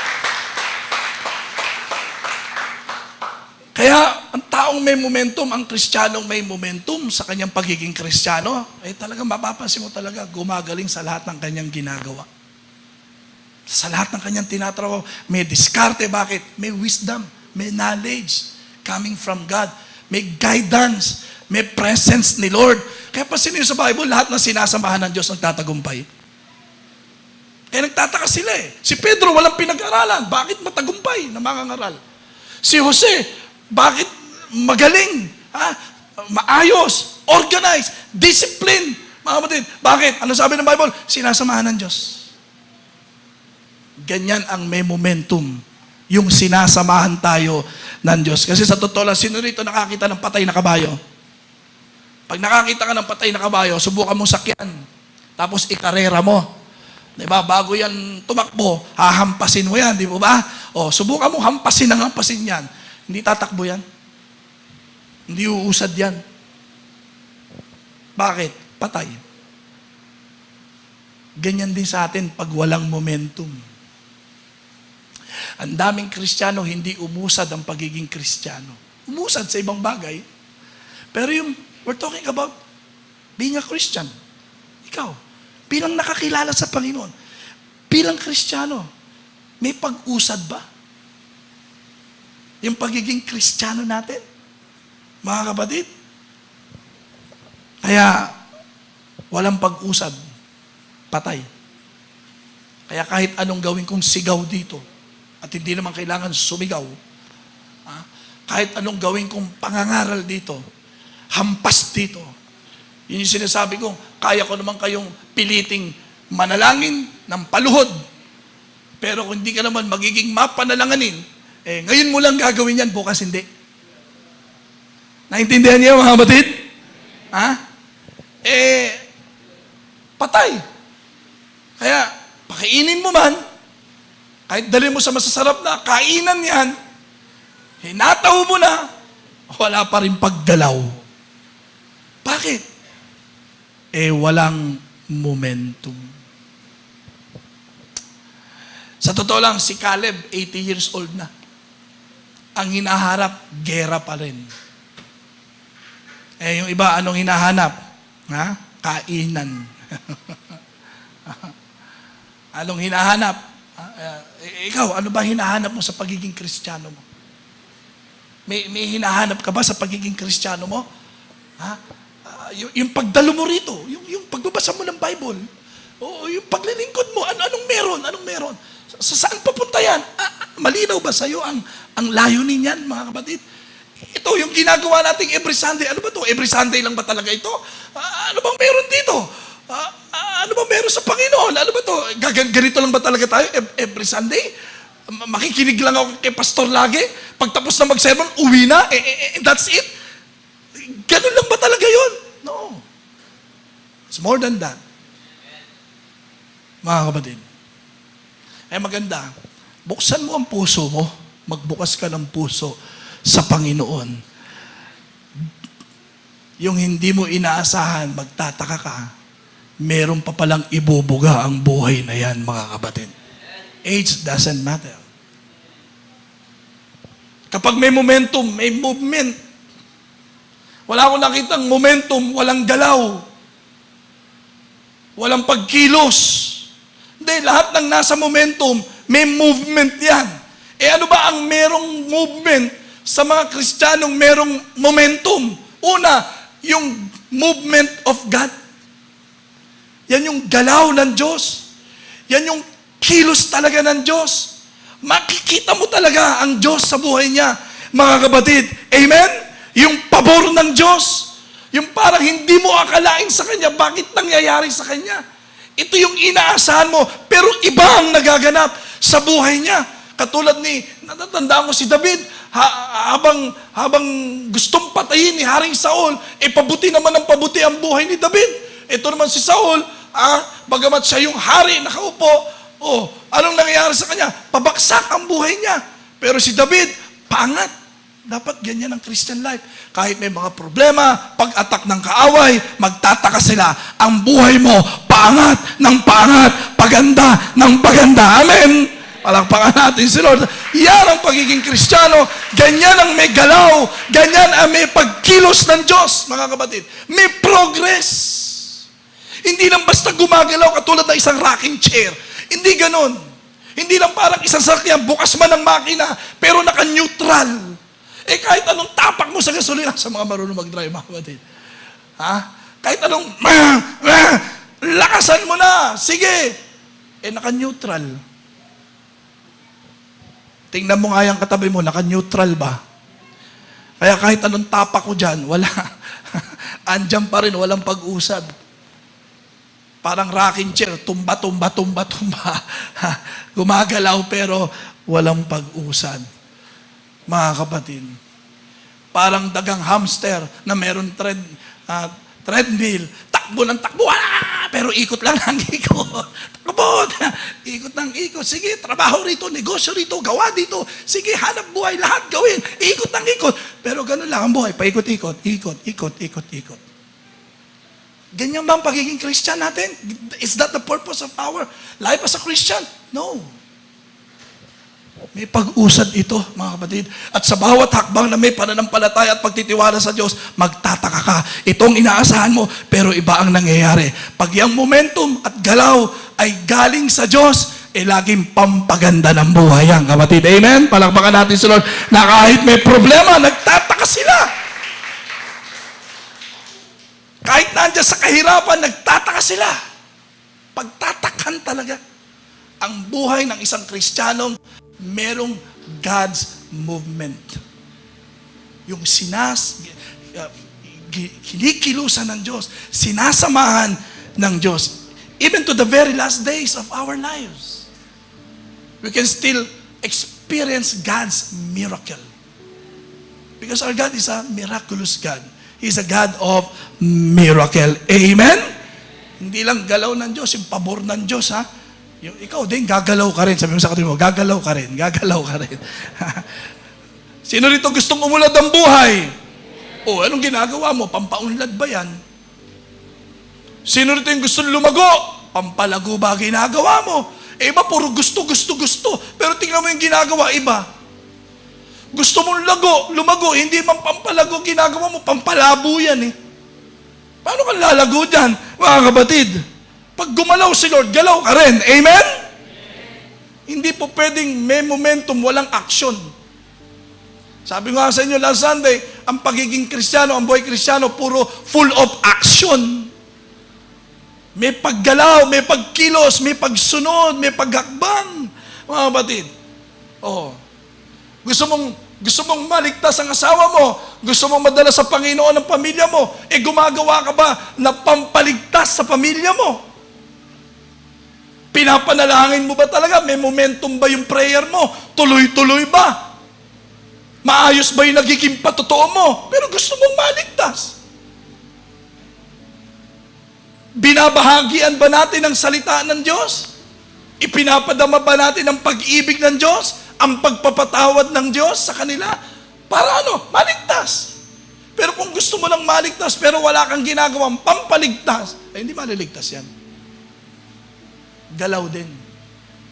Kaya, ang taong may momentum, ang Kristiyanong may momentum sa kanyang pagiging Kristiyano, talagang mapapansin mo talaga, gumagaling sa lahat ng kanyang ginagawa. Sa lahat ng kanyang tinatrabaho, may diskarte. Bakit? May wisdom, may knowledge coming from God, may guidance, may presence ni Lord. Kaya pasin niyo sa Bible, lahat na sinasamahan ng Diyos nagtatagumpay. Kaya nagtataka sila eh. Si Pedro walang pinag-aralan. Bakit matagumpay na mangangaral? Si Jose, bakit magaling? Maayos, organized, discipline. Mga kapatid, bakit? Ano sabi ng Bible? Sinasamahan ng Diyos. Ganyan ang may momentum. Yung sinasamahan tayo ng Diyos. Kasi sa totoo lang, sino rito nakakita ng patay na kabayo? Pag nakakita ka ng patay na kabayo, subukan mong sakyan. Tapos ikarera mo. Diba? Bago yan tumakbo, hahampasin mo yan. Di ba? O, subukan mong hampasin yan. Hindi tatakbo yan. Hindi uusad yan. Bakit? Patay. Ganyan din sa atin pag walang momentum. Ang daming Kristiyano, hindi umusad ang pagiging Kristiyano. Umusad sa ibang bagay. Pero we're talking about being a Christian. Ikaw, bilang nakakilala sa Panginoon, bilang Kristiyano, may pag-usad ba? Yung pagiging Kristiyano natin, mga kapatid. Kaya, walang pag-usad, patay. Kaya kahit anong gawin kong sigaw dito, at hindi naman kailangan sumigaw, kahit anong gawin kong pangangaral dito, hampas dito, yun yung sinasabi ko, kaya ko naman kayong piliting manalangin ng paluhod, pero kung hindi ka naman magiging mapanalanganin, ngayon mo lang gagawin yan, bukas hindi. Naintindihan niyo mga kapatid? Patay. Kaya, pakainin mo man, kahit dalhin mo sa masasarap na kainan yan, hinataw mo na, wala pa rin paggalaw. Bakit? Walang momentum. Sa totoo lang, si Caleb, 80 years old na. Ang hinaharap, gera pa rin. Yung iba, anong hinahanap? Kainan. Anong hinahanap? Ikaw, ano ba hinahanap mo sa pagiging Kristiyano mo? May hinahanap ka ba sa pagiging Kristiyano mo? Yung pagdalo mo rito, yung pagbabasa mo ng Bible, o yung paglilingkod mo, anong meron? Saan papunta yan? Malinaw ba sa'yo ang layunin yan, mga kapatid? Ito, yung ginagawa nating every Sunday. Ano ba to? Every Sunday lang ba talaga ito? Ano bang meron dito? ganito lang ba talaga tayo every Sunday? Makikinig lang ako kay pastor lagi? Pagtapos na mag-sermon, uwi na? That's it? Ganun lang ba talaga yun? No. It's more than that. Mga kapatid. Maganda. Buksan mo ang puso mo. Magbukas ka ng puso sa Panginoon. Yung hindi mo inaasahan, magtataka ka. Meron pa palang ibubuga ang buhay na yan, mga kapatid. Age doesn't matter. Kapag may momentum, may movement. Wala akong nakitang momentum, walang galaw. Walang pagkilos. Hindi, lahat ng nasa momentum, may movement yan. Ano ba ang merong movement sa mga Kristiyanong merong momentum? Una, yung movement of God. Yan yung galaw ng Diyos. Yan yung kilos talaga ng Diyos. Makikita mo talaga ang Diyos sa buhay niya, mga kapatid. Amen? Yung pabor ng Diyos. Yung parang hindi mo akalain sa Kanya, bakit nangyayari sa Kanya? Ito yung inaasahan mo, pero iba ang nagaganap sa buhay niya. Katulad ni, natatandaan ko si David, habang gustong patayin ni Haring Saul, pabuti naman ang pabuti ang buhay ni David. Ito naman si Saul, bagamat siya yung hari, nakaupo, anong nangyayari sa kanya? Pabaksak ang buhay niya. Pero si David, pangat. Dapat ganyan ang Christian life. Kahit may mga problema, pag-atak ng kaaway, magtataka sila. Ang buhay mo, paangat ng paangat, paganda ng paganda. Amen? Palakpakan natin si Lord. Yan ang pagiging Kristiyano. Ganyan ang may galaw. Ganyan ang may pagkilos ng Diyos, mga kapatid. May progress. Hindi lang basta gumagalaw katulad ng isang rocking chair. Hindi ganon. Hindi lang parang isang sakyan, bukas man ang makina, pero naka-neutral. Kahit anong tapak mo sa gasolina, sa mga marunong mag-drive, mga kapatid. Kahit anong, lakasan mo na, sige. Naka-neutral. Tingnan mo nga yung katabi mo, naka-neutral ba? Kaya kahit anong tapak ko dyan, wala. Andyan pa rin, walang pag-usad. Parang rocking chair, tumba. Gumagalaw pero walang pag-usad. Mga kapatid, parang dagang hamster na meron treadmill, takbo ng takbo, pero ikot lang ng ikot. Takbo, ikot ng ikot. Sige, trabaho rito, negosyo rito, gawa dito. Sige, hanap buhay, lahat gawin. Ikot ng ikot. Pero ganun lang ang buhay, paikot-ikot, ikot. Ganyan ba ang pagiging Christian natin? Is that the purpose of our life as a Christian? No. May pag-usad ito, mga kapatid. At sa bawat hakbang na may pananampalataya at pagtitiwala sa Diyos, magtataka ka. Itong inaasahan mo, pero iba ang nangyayari. Pag yung momentum at galaw ay galing sa Diyos, laging pampaganda ng buhay yan, kapatid. Amen? Palakpakan natin sa Lord na kahit may problema, nagtataka sila. Kahit nandiyan sa kahirapan, nagtataka sila. Pagtatakan talaga. Ang buhay ng isang Kristiyanong merong God's movement. Yung kinikilusan ng Diyos, sinasamahan ng Diyos. Even to the very last days of our lives, we can still experience God's miracle. Because our God is a miraculous God. He's a God of miracle. Amen? Hindi lang galaw ng Diyos, yung pabor ng Diyos, Yung ikaw din, gagalaw ka rin. Sabi mo sa katabi mo, gagalaw ka rin. Sino rito gustong umulad ang buhay? Anong ginagawa mo? Pampaunlad ba yan? Sino rito yung gustong lumago? Pampalago ba ginagawa mo? Iba, puro gusto. Pero tingnan mo yung ginagawa, iba. Gusto mong lumago, hindi man pampalago ginagawa mo, pampalabo yan Paano kang lalago dyan, mga kapatid? Pag gumalaw si Lord, galaw ka rin. Amen? Hindi po pwedeng may momentum, walang action. Sabi nga sa inyo last Sunday, ang pagiging Kristiyano, ang buhay Kristiyano, puro full of action. May paggalaw, may pagkilos, may pagsunod, may paghakbang. Mga kapatid. Gusto mong maligtas ang asawa mo, gusto mong madala sa Panginoon ang pamilya mo, gumagawa ka ba na pampaligtas sa pamilya mo? Pinapanalangin mo ba talaga? May momentum ba yung prayer mo? Tuloy-tuloy ba? Maayos ba yung nagiging patotoo mo? Pero gusto mong maligtas. Binabahagian ba natin ang salita ng Diyos? Ipinapadama ba natin ang pag-ibig ng Diyos? Ang pagpapatawad ng Diyos sa kanila? Para ano? Maligtas. Pero kung gusto mo lang maligtas pero wala kang ginagawang pampaligtas, ay hindi maliligtas yan. Galaw din.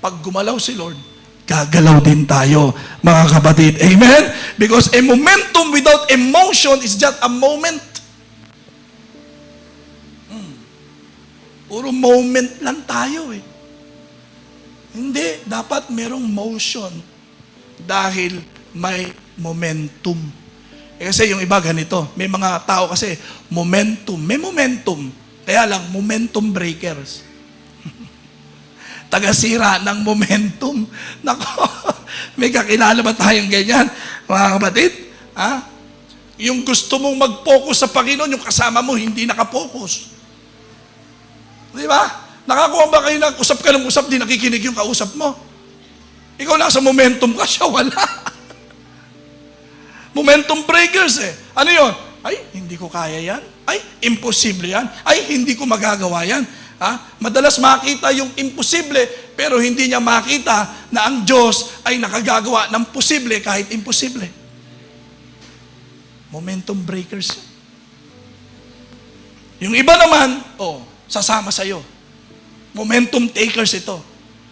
Pag gumalaw si Lord, gagalaw din tayo, mga kapatid. Amen? Because a momentum without emotion is just a moment. Puro moment lang tayo eh. Hindi, dapat merong motion dahil may momentum. Kasi yung iba ganito, may mga tao kasi may momentum. Kaya lang, momentum breakers. Tagasira ng momentum. Nako, may kakilala ba tayong ganyan, mga kapatid? Ha? Yung gusto mong mag-focus sa Panginoon, yung kasama mo hindi nakapokus. Di ba? Nakakuha ba kayo usap ka ng usap, di nakikinig yung kausap mo? Ikaw nasa momentum ka, siya wala. Momentum breakers eh. Ano yun? Ay, hindi ko kaya yan. Ay, imposible yan. Ay, hindi ko magagawa yan. Ha? Madalas makita yung imposible, pero hindi niya makita na ang Diyos ay nakagagawa ng posible kahit imposible. Momentum breakers. Yung iba naman, sasama sa'yo. Momentum takers ito.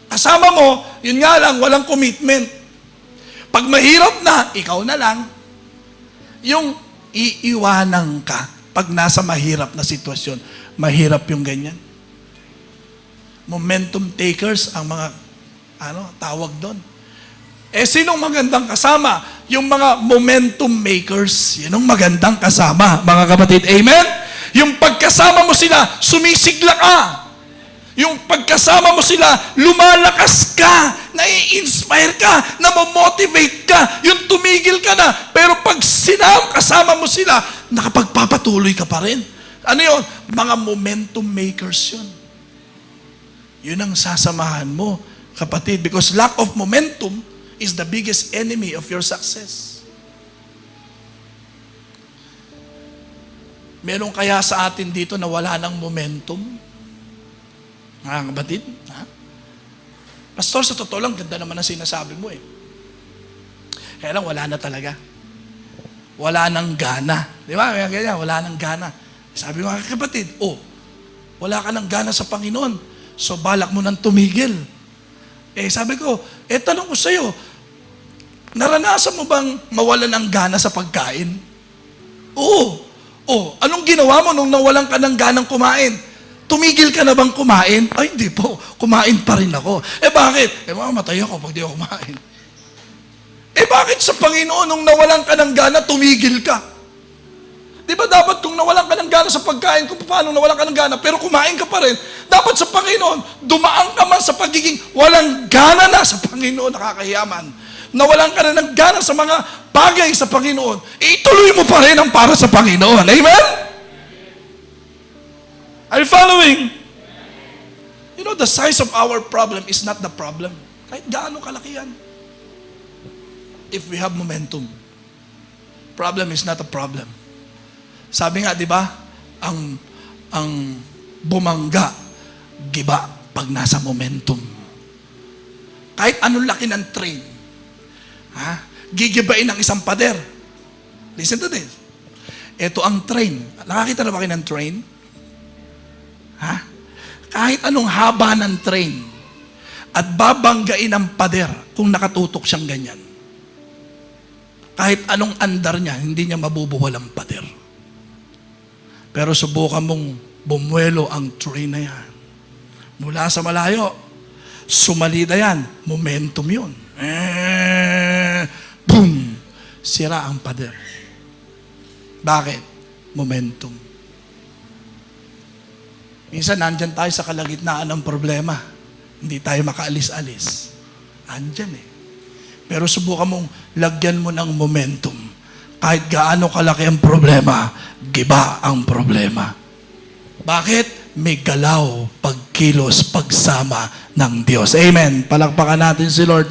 Kasama mo, yun nga lang, walang commitment. Pag mahirap na, ikaw na lang. Yung iiwanan ka pag nasa mahirap na sitwasyon. Mahirap yung ganyan. Momentum takers ang mga tawag doon. Sinong magandang kasama? Yung mga momentum makers. Yun ang magandang kasama, mga kapatid. Amen? Yung pagkasama mo sila, sumisigla ka. Yung pagkasama mo sila, lumalakas ka, nai-inspire ka, namomotivate ka, yung tumigil ka na. Pero pag kasama mo sila, nakapagpapatuloy ka pa rin. Ano yun? Mga momentum makers yun. Yun ang sasamahan mo, kapatid. Because lack of momentum is the biggest enemy of your success. Meron kaya sa atin dito na wala ng momentum? Mga kapatid? Ha? Pastor, sa totoo lang, ganda naman ang sinasabi mo eh. Kaya lang, wala na talaga. Wala nang gana. Di ba? Ganyan, wala nang gana. Sabi mga kapatid, wala ka nang gana sa Panginoon. So, balak mo nang tumigil. Sabi ko, tanong ko sa'yo, naranasan mo bang mawalan ng gana sa pagkain? Oo. Anong ginawa mo nung nawalan ka ng ganang kumain? Tumigil ka na bang kumain? Ay, hindi po. Kumain pa rin ako. Bakit? Mamamatay ako pag di ako kumain. Bakit sa Panginoon nung nawalan ka ng gana, tumigil ka? Di ba dapat kung nawalan ka ng gana sa pagkain, kung paano nawalan ka ng gana, pero kumain ka pa rin, dapat sa Panginoon, dumaan ka man sa pagiging walang gana na sa Panginoon, nakakahiyaman. Nawalan ka na ng gana sa mga bagay sa Panginoon, ituloy mo pa rin ang para sa Panginoon. Amen? Are you following? You know, the size of our problem is not the problem. Kahit gaano kalaki yan. If we have momentum, problem is not a problem. Sabi nga, di ba, ang bumangga, giba pag nasa momentum. Kahit anong laki ng train, gigibain ng isang pader. Listen to this. Ito ang train. Nakakita na ba kayo ng train? Kahit anong haba ng train at babanggain ang pader kung nakatutok siyang ganyan. Kahit anong andar niya, hindi niya mabubuwal ang pader. Pero subukan mong bumuelo ang train na yan. Mula sa malayo, sumalida yan. Momentum yun. Boom! Sira ang pader. Bakit? Momentum. Minsan, nandyan tayo sa kalagitnaan ng problema. Hindi tayo makaalis-alis. Andyan eh. Pero subukan mong lagyan mo ng momentum. Kahit gaano kalaki ang problema, giba ang problema. Bakit? May galaw pag pagkilos, pagsama ng Diyos. Amen. Palakpakan natin si Lord.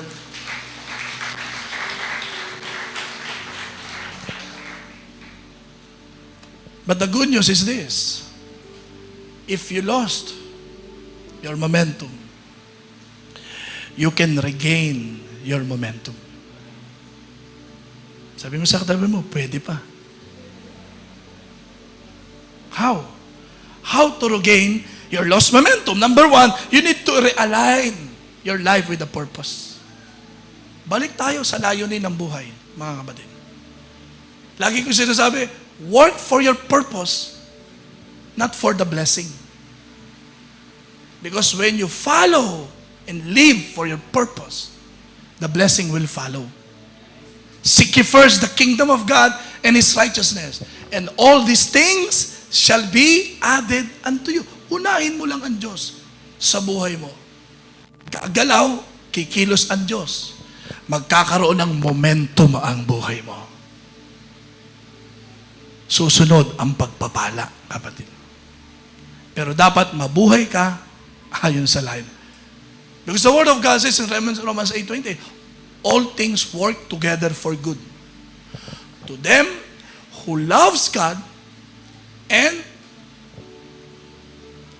But the good news is this. If you lost your momentum, you can regain your momentum. Sabi mo sa katabi mo, pwede pa. How? How to regain your lost momentum? Number one, you need to realign your life with a purpose. Balik tayo sa layunin ng buhay, mga kapatid. Lagi ko sinasabi, work for your purpose, not for the blessing. Because when you follow and live for your purpose, the blessing will follow. Seek ye first the kingdom of God and His righteousness, and all these things shall be added unto you. Unahin mo lang ang Diyos sa buhay mo. Kagalaw, kikilos ang Diyos. Magkakaroon ng momentum ang buhay mo. Susunod ang pagpapala, kapatid. Pero dapat mabuhay ka ayon sa line. Because the Word of God says in Romans 8:20, all things work together for good to them who loves God and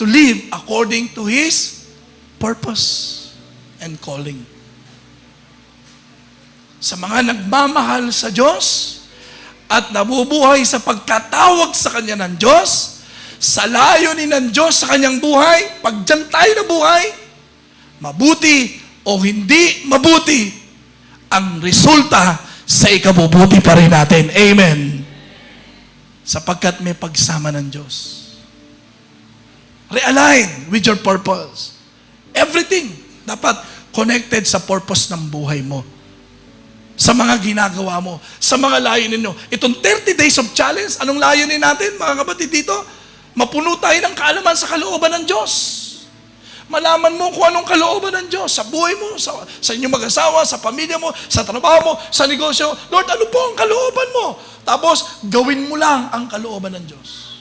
to live according to His purpose and calling. Sa mga nagmamahal sa Diyos at nabubuhay sa pagkatawag sa Kanya ng Diyos, sa layunin ng Diyos sa Kanyang buhay, pag dyan tayo na buhay, mabuti o hindi mabuti, ang resulta sa ikabubuti pa rin natin. Amen. Sapagkat may pagsama ng Diyos. Realign with your purpose. Everything dapat connected sa purpose ng buhay mo. Sa mga ginagawa mo, sa mga layunin mo. Itong 30 days of challenge, anong layunin natin, mga kapatid dito? Mapuno tayo ng kaalaman sa kalooban ng Diyos. Malaman mo kung anong kalooban ng Diyos sa buhay mo, sa inyong mag-asawa, sa pamilya mo, sa trabaho mo, sa negosyo. Lord, ano po ang kalooban mo? Tapos, gawin mo lang ang kalooban ng Diyos.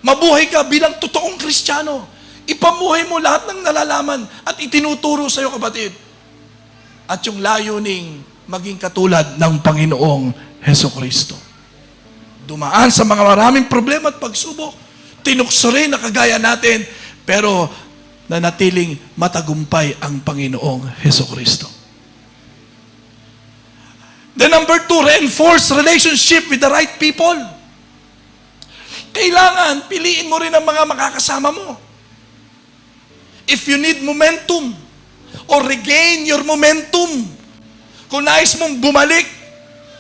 Mabuhay ka bilang totoong Kristiyano. Ipamuhay mo lahat ng nalalaman at itinuturo sa iyo, kapatid. At yung layuning maging katulad ng Panginoong Hesukristo. Dumaan sa mga maraming problema at pagsubok. Tinukso rin na kagaya natin, pero nanatiling matagumpay ang Panginoong Hesukristo. Then number 2, reinforce relationship with the right people. Kailangan, piliin mo rin ang mga makakasama mo. If you need momentum, or regain your momentum, kung nais mong bumalik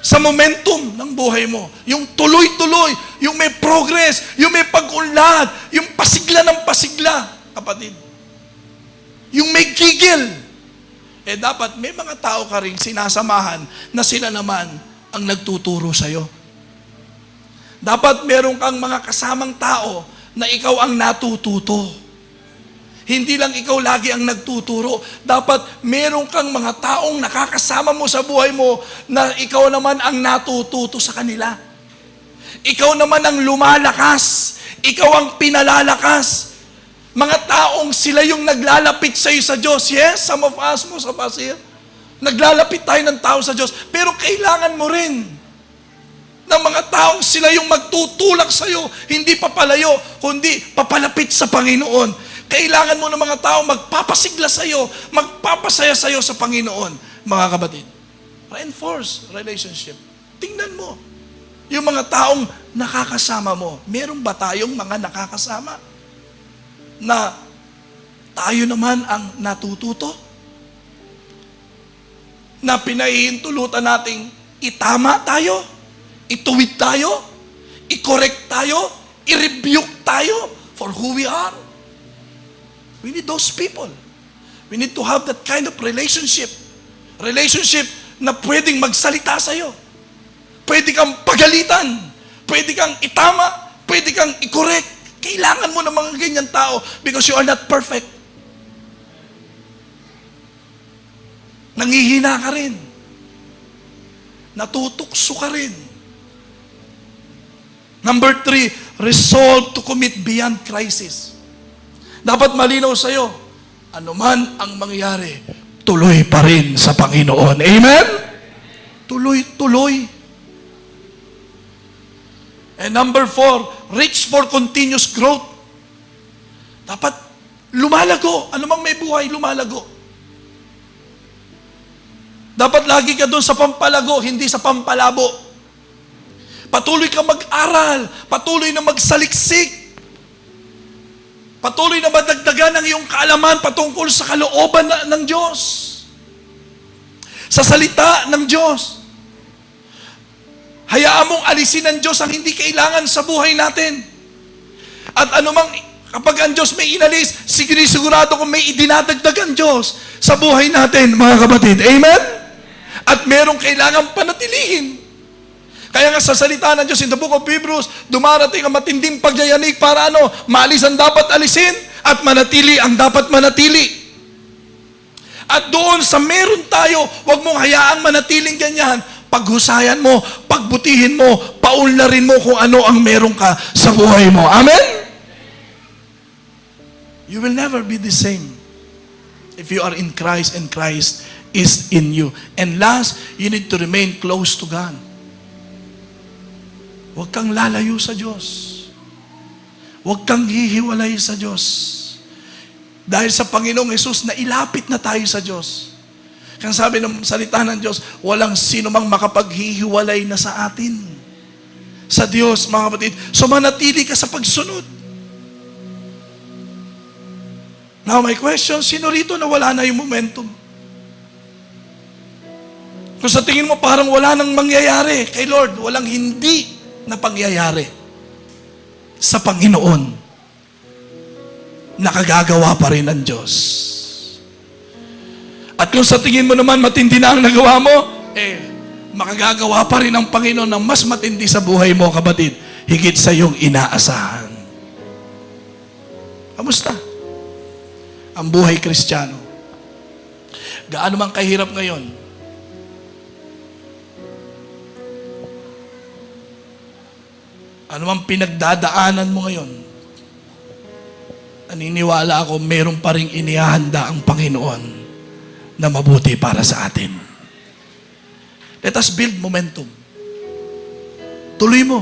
sa momentum ng buhay mo, yung tuloy-tuloy, yung may progress, yung may pag-unlad, yung pasigla ng pasigla, kapatid. Yung may gigil. Dapat may mga tao ka rin sinasamahan na sila naman ang nagtuturo sa'yo. Dapat meron kang mga kasamang tao na ikaw ang natututo. Hindi lang ikaw lagi ang nagtuturo. Dapat meron kang mga taong nakakasama mo sa buhay mo na ikaw naman ang natututo sa kanila. Ikaw naman ang lumalakas. Ikaw ang pinalalakas. Mga taong sila yung naglalapit sa iyo sa Diyos. Yes, some of us, most of us here, naglalapit tayo ng tao sa Diyos. Pero kailangan mo rin ng mga taong sila yung magtutulak sa iyo. Hindi papalayo, kundi papalapit sa Panginoon. Kailangan mo ng mga tao magpapasigla sa iyo, magpapasaya sa iyo sa Panginoon, mga kapatid. Reinforce relationship. Tingnan mo, yung mga taong nakakasama mo, meron ba tayong mga nakakasama na tayo naman ang natututo? Na pinahihintulutan nating itama tayo, ituwid tayo, i-correct tayo, i-rebuke tayo for who we are. We need those people. We need to have that kind of relationship. Relationship na pwedeng magsalita sa'yo. Pwede kang pagalitan. Pwede kang itama. Pwede kang i-correct. Kailangan mo ng mga ganyan tao because you are not perfect. Nangihina ka rin. Natutukso ka rin. Number 3, resolve to commit beyond crisis. Dapat malinaw sa'yo, anuman ang mangyari, tuloy pa rin sa Panginoon. Amen? Tuloy-tuloy. And number 4, reach for continuous growth. Dapat lumalago. Anumang may buhay, lumalago. Dapat lagi ka doon sa pampalago, hindi sa pampalabo. Patuloy ka mag-aral. Patuloy na magsaliksik. Patuloy na madagdagan ang iyong kaalaman patungkol sa kalooban ng Diyos. Sa salita ng Diyos. Hayaan mong alisin ng Diyos ang hindi kailangan sa buhay natin. At anumang, kapag ang Diyos may inalis, sigurado kung may idinadagdag ang Diyos sa buhay natin, mga kapatid. Amen? At merong kailangan panatilihin. Kaya nga sa salita ng Diyos, in the book of Hebrews, dumarating ang matinding pagyayanig para maalis ang dapat alisin at manatili ang dapat manatili. At doon sa meron tayo, huwag mong hayaang manatiling ganyan. Paghusayan mo, pagbutihin mo, paunlarin mo kung ano ang meron ka sa buhay mo. Amen? You will never be the same if you are in Christ and Christ is in you. And last, you need to remain close to God. Huwag kang lalayo sa Diyos. Huwag kang hihiwalay sa Diyos. Dahil sa Panginoong Hesus na ilapit na tayo sa Diyos. Kaya sabi ng salita ng Diyos, walang sino mang makapaghihiwalay na sa atin. Sa Diyos, mga kapatid. So manatili ka sa pagsunod. Now my question, sino rito na wala na yung momentum? Kung sa tingin mo parang wala nang mangyayari kay Lord, walang hindi na pangyayari sa Panginoon, nakagagawa pa rin ang Diyos. At kung sa tingin mo naman matindi na ang nagawa mo, makagagawa pa rin ang Panginoon ng mas matindi sa buhay mo, kapatid, higit sa iyong inaasahan. Kamusta ang buhay Kristiyano? Gaano man kahirap ngayon? Ano mang pinagdadaanan mo ngayon? Naniniwala ako, meron pa rin inihahanda ang Panginoon na mabuti para sa atin. Let us build momentum. Tuloy mo.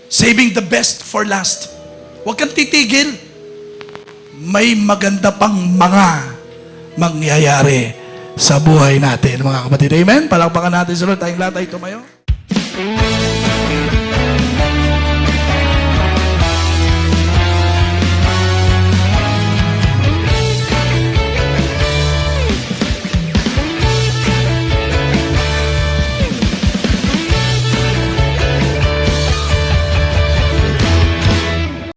Saving the best for last. Huwag kang titigil. May maganda pang mga mangyayari sa buhay natin, mga kapatid. Amen? Palakpakan natin sa Lord. Tayong lahat ay tumayo.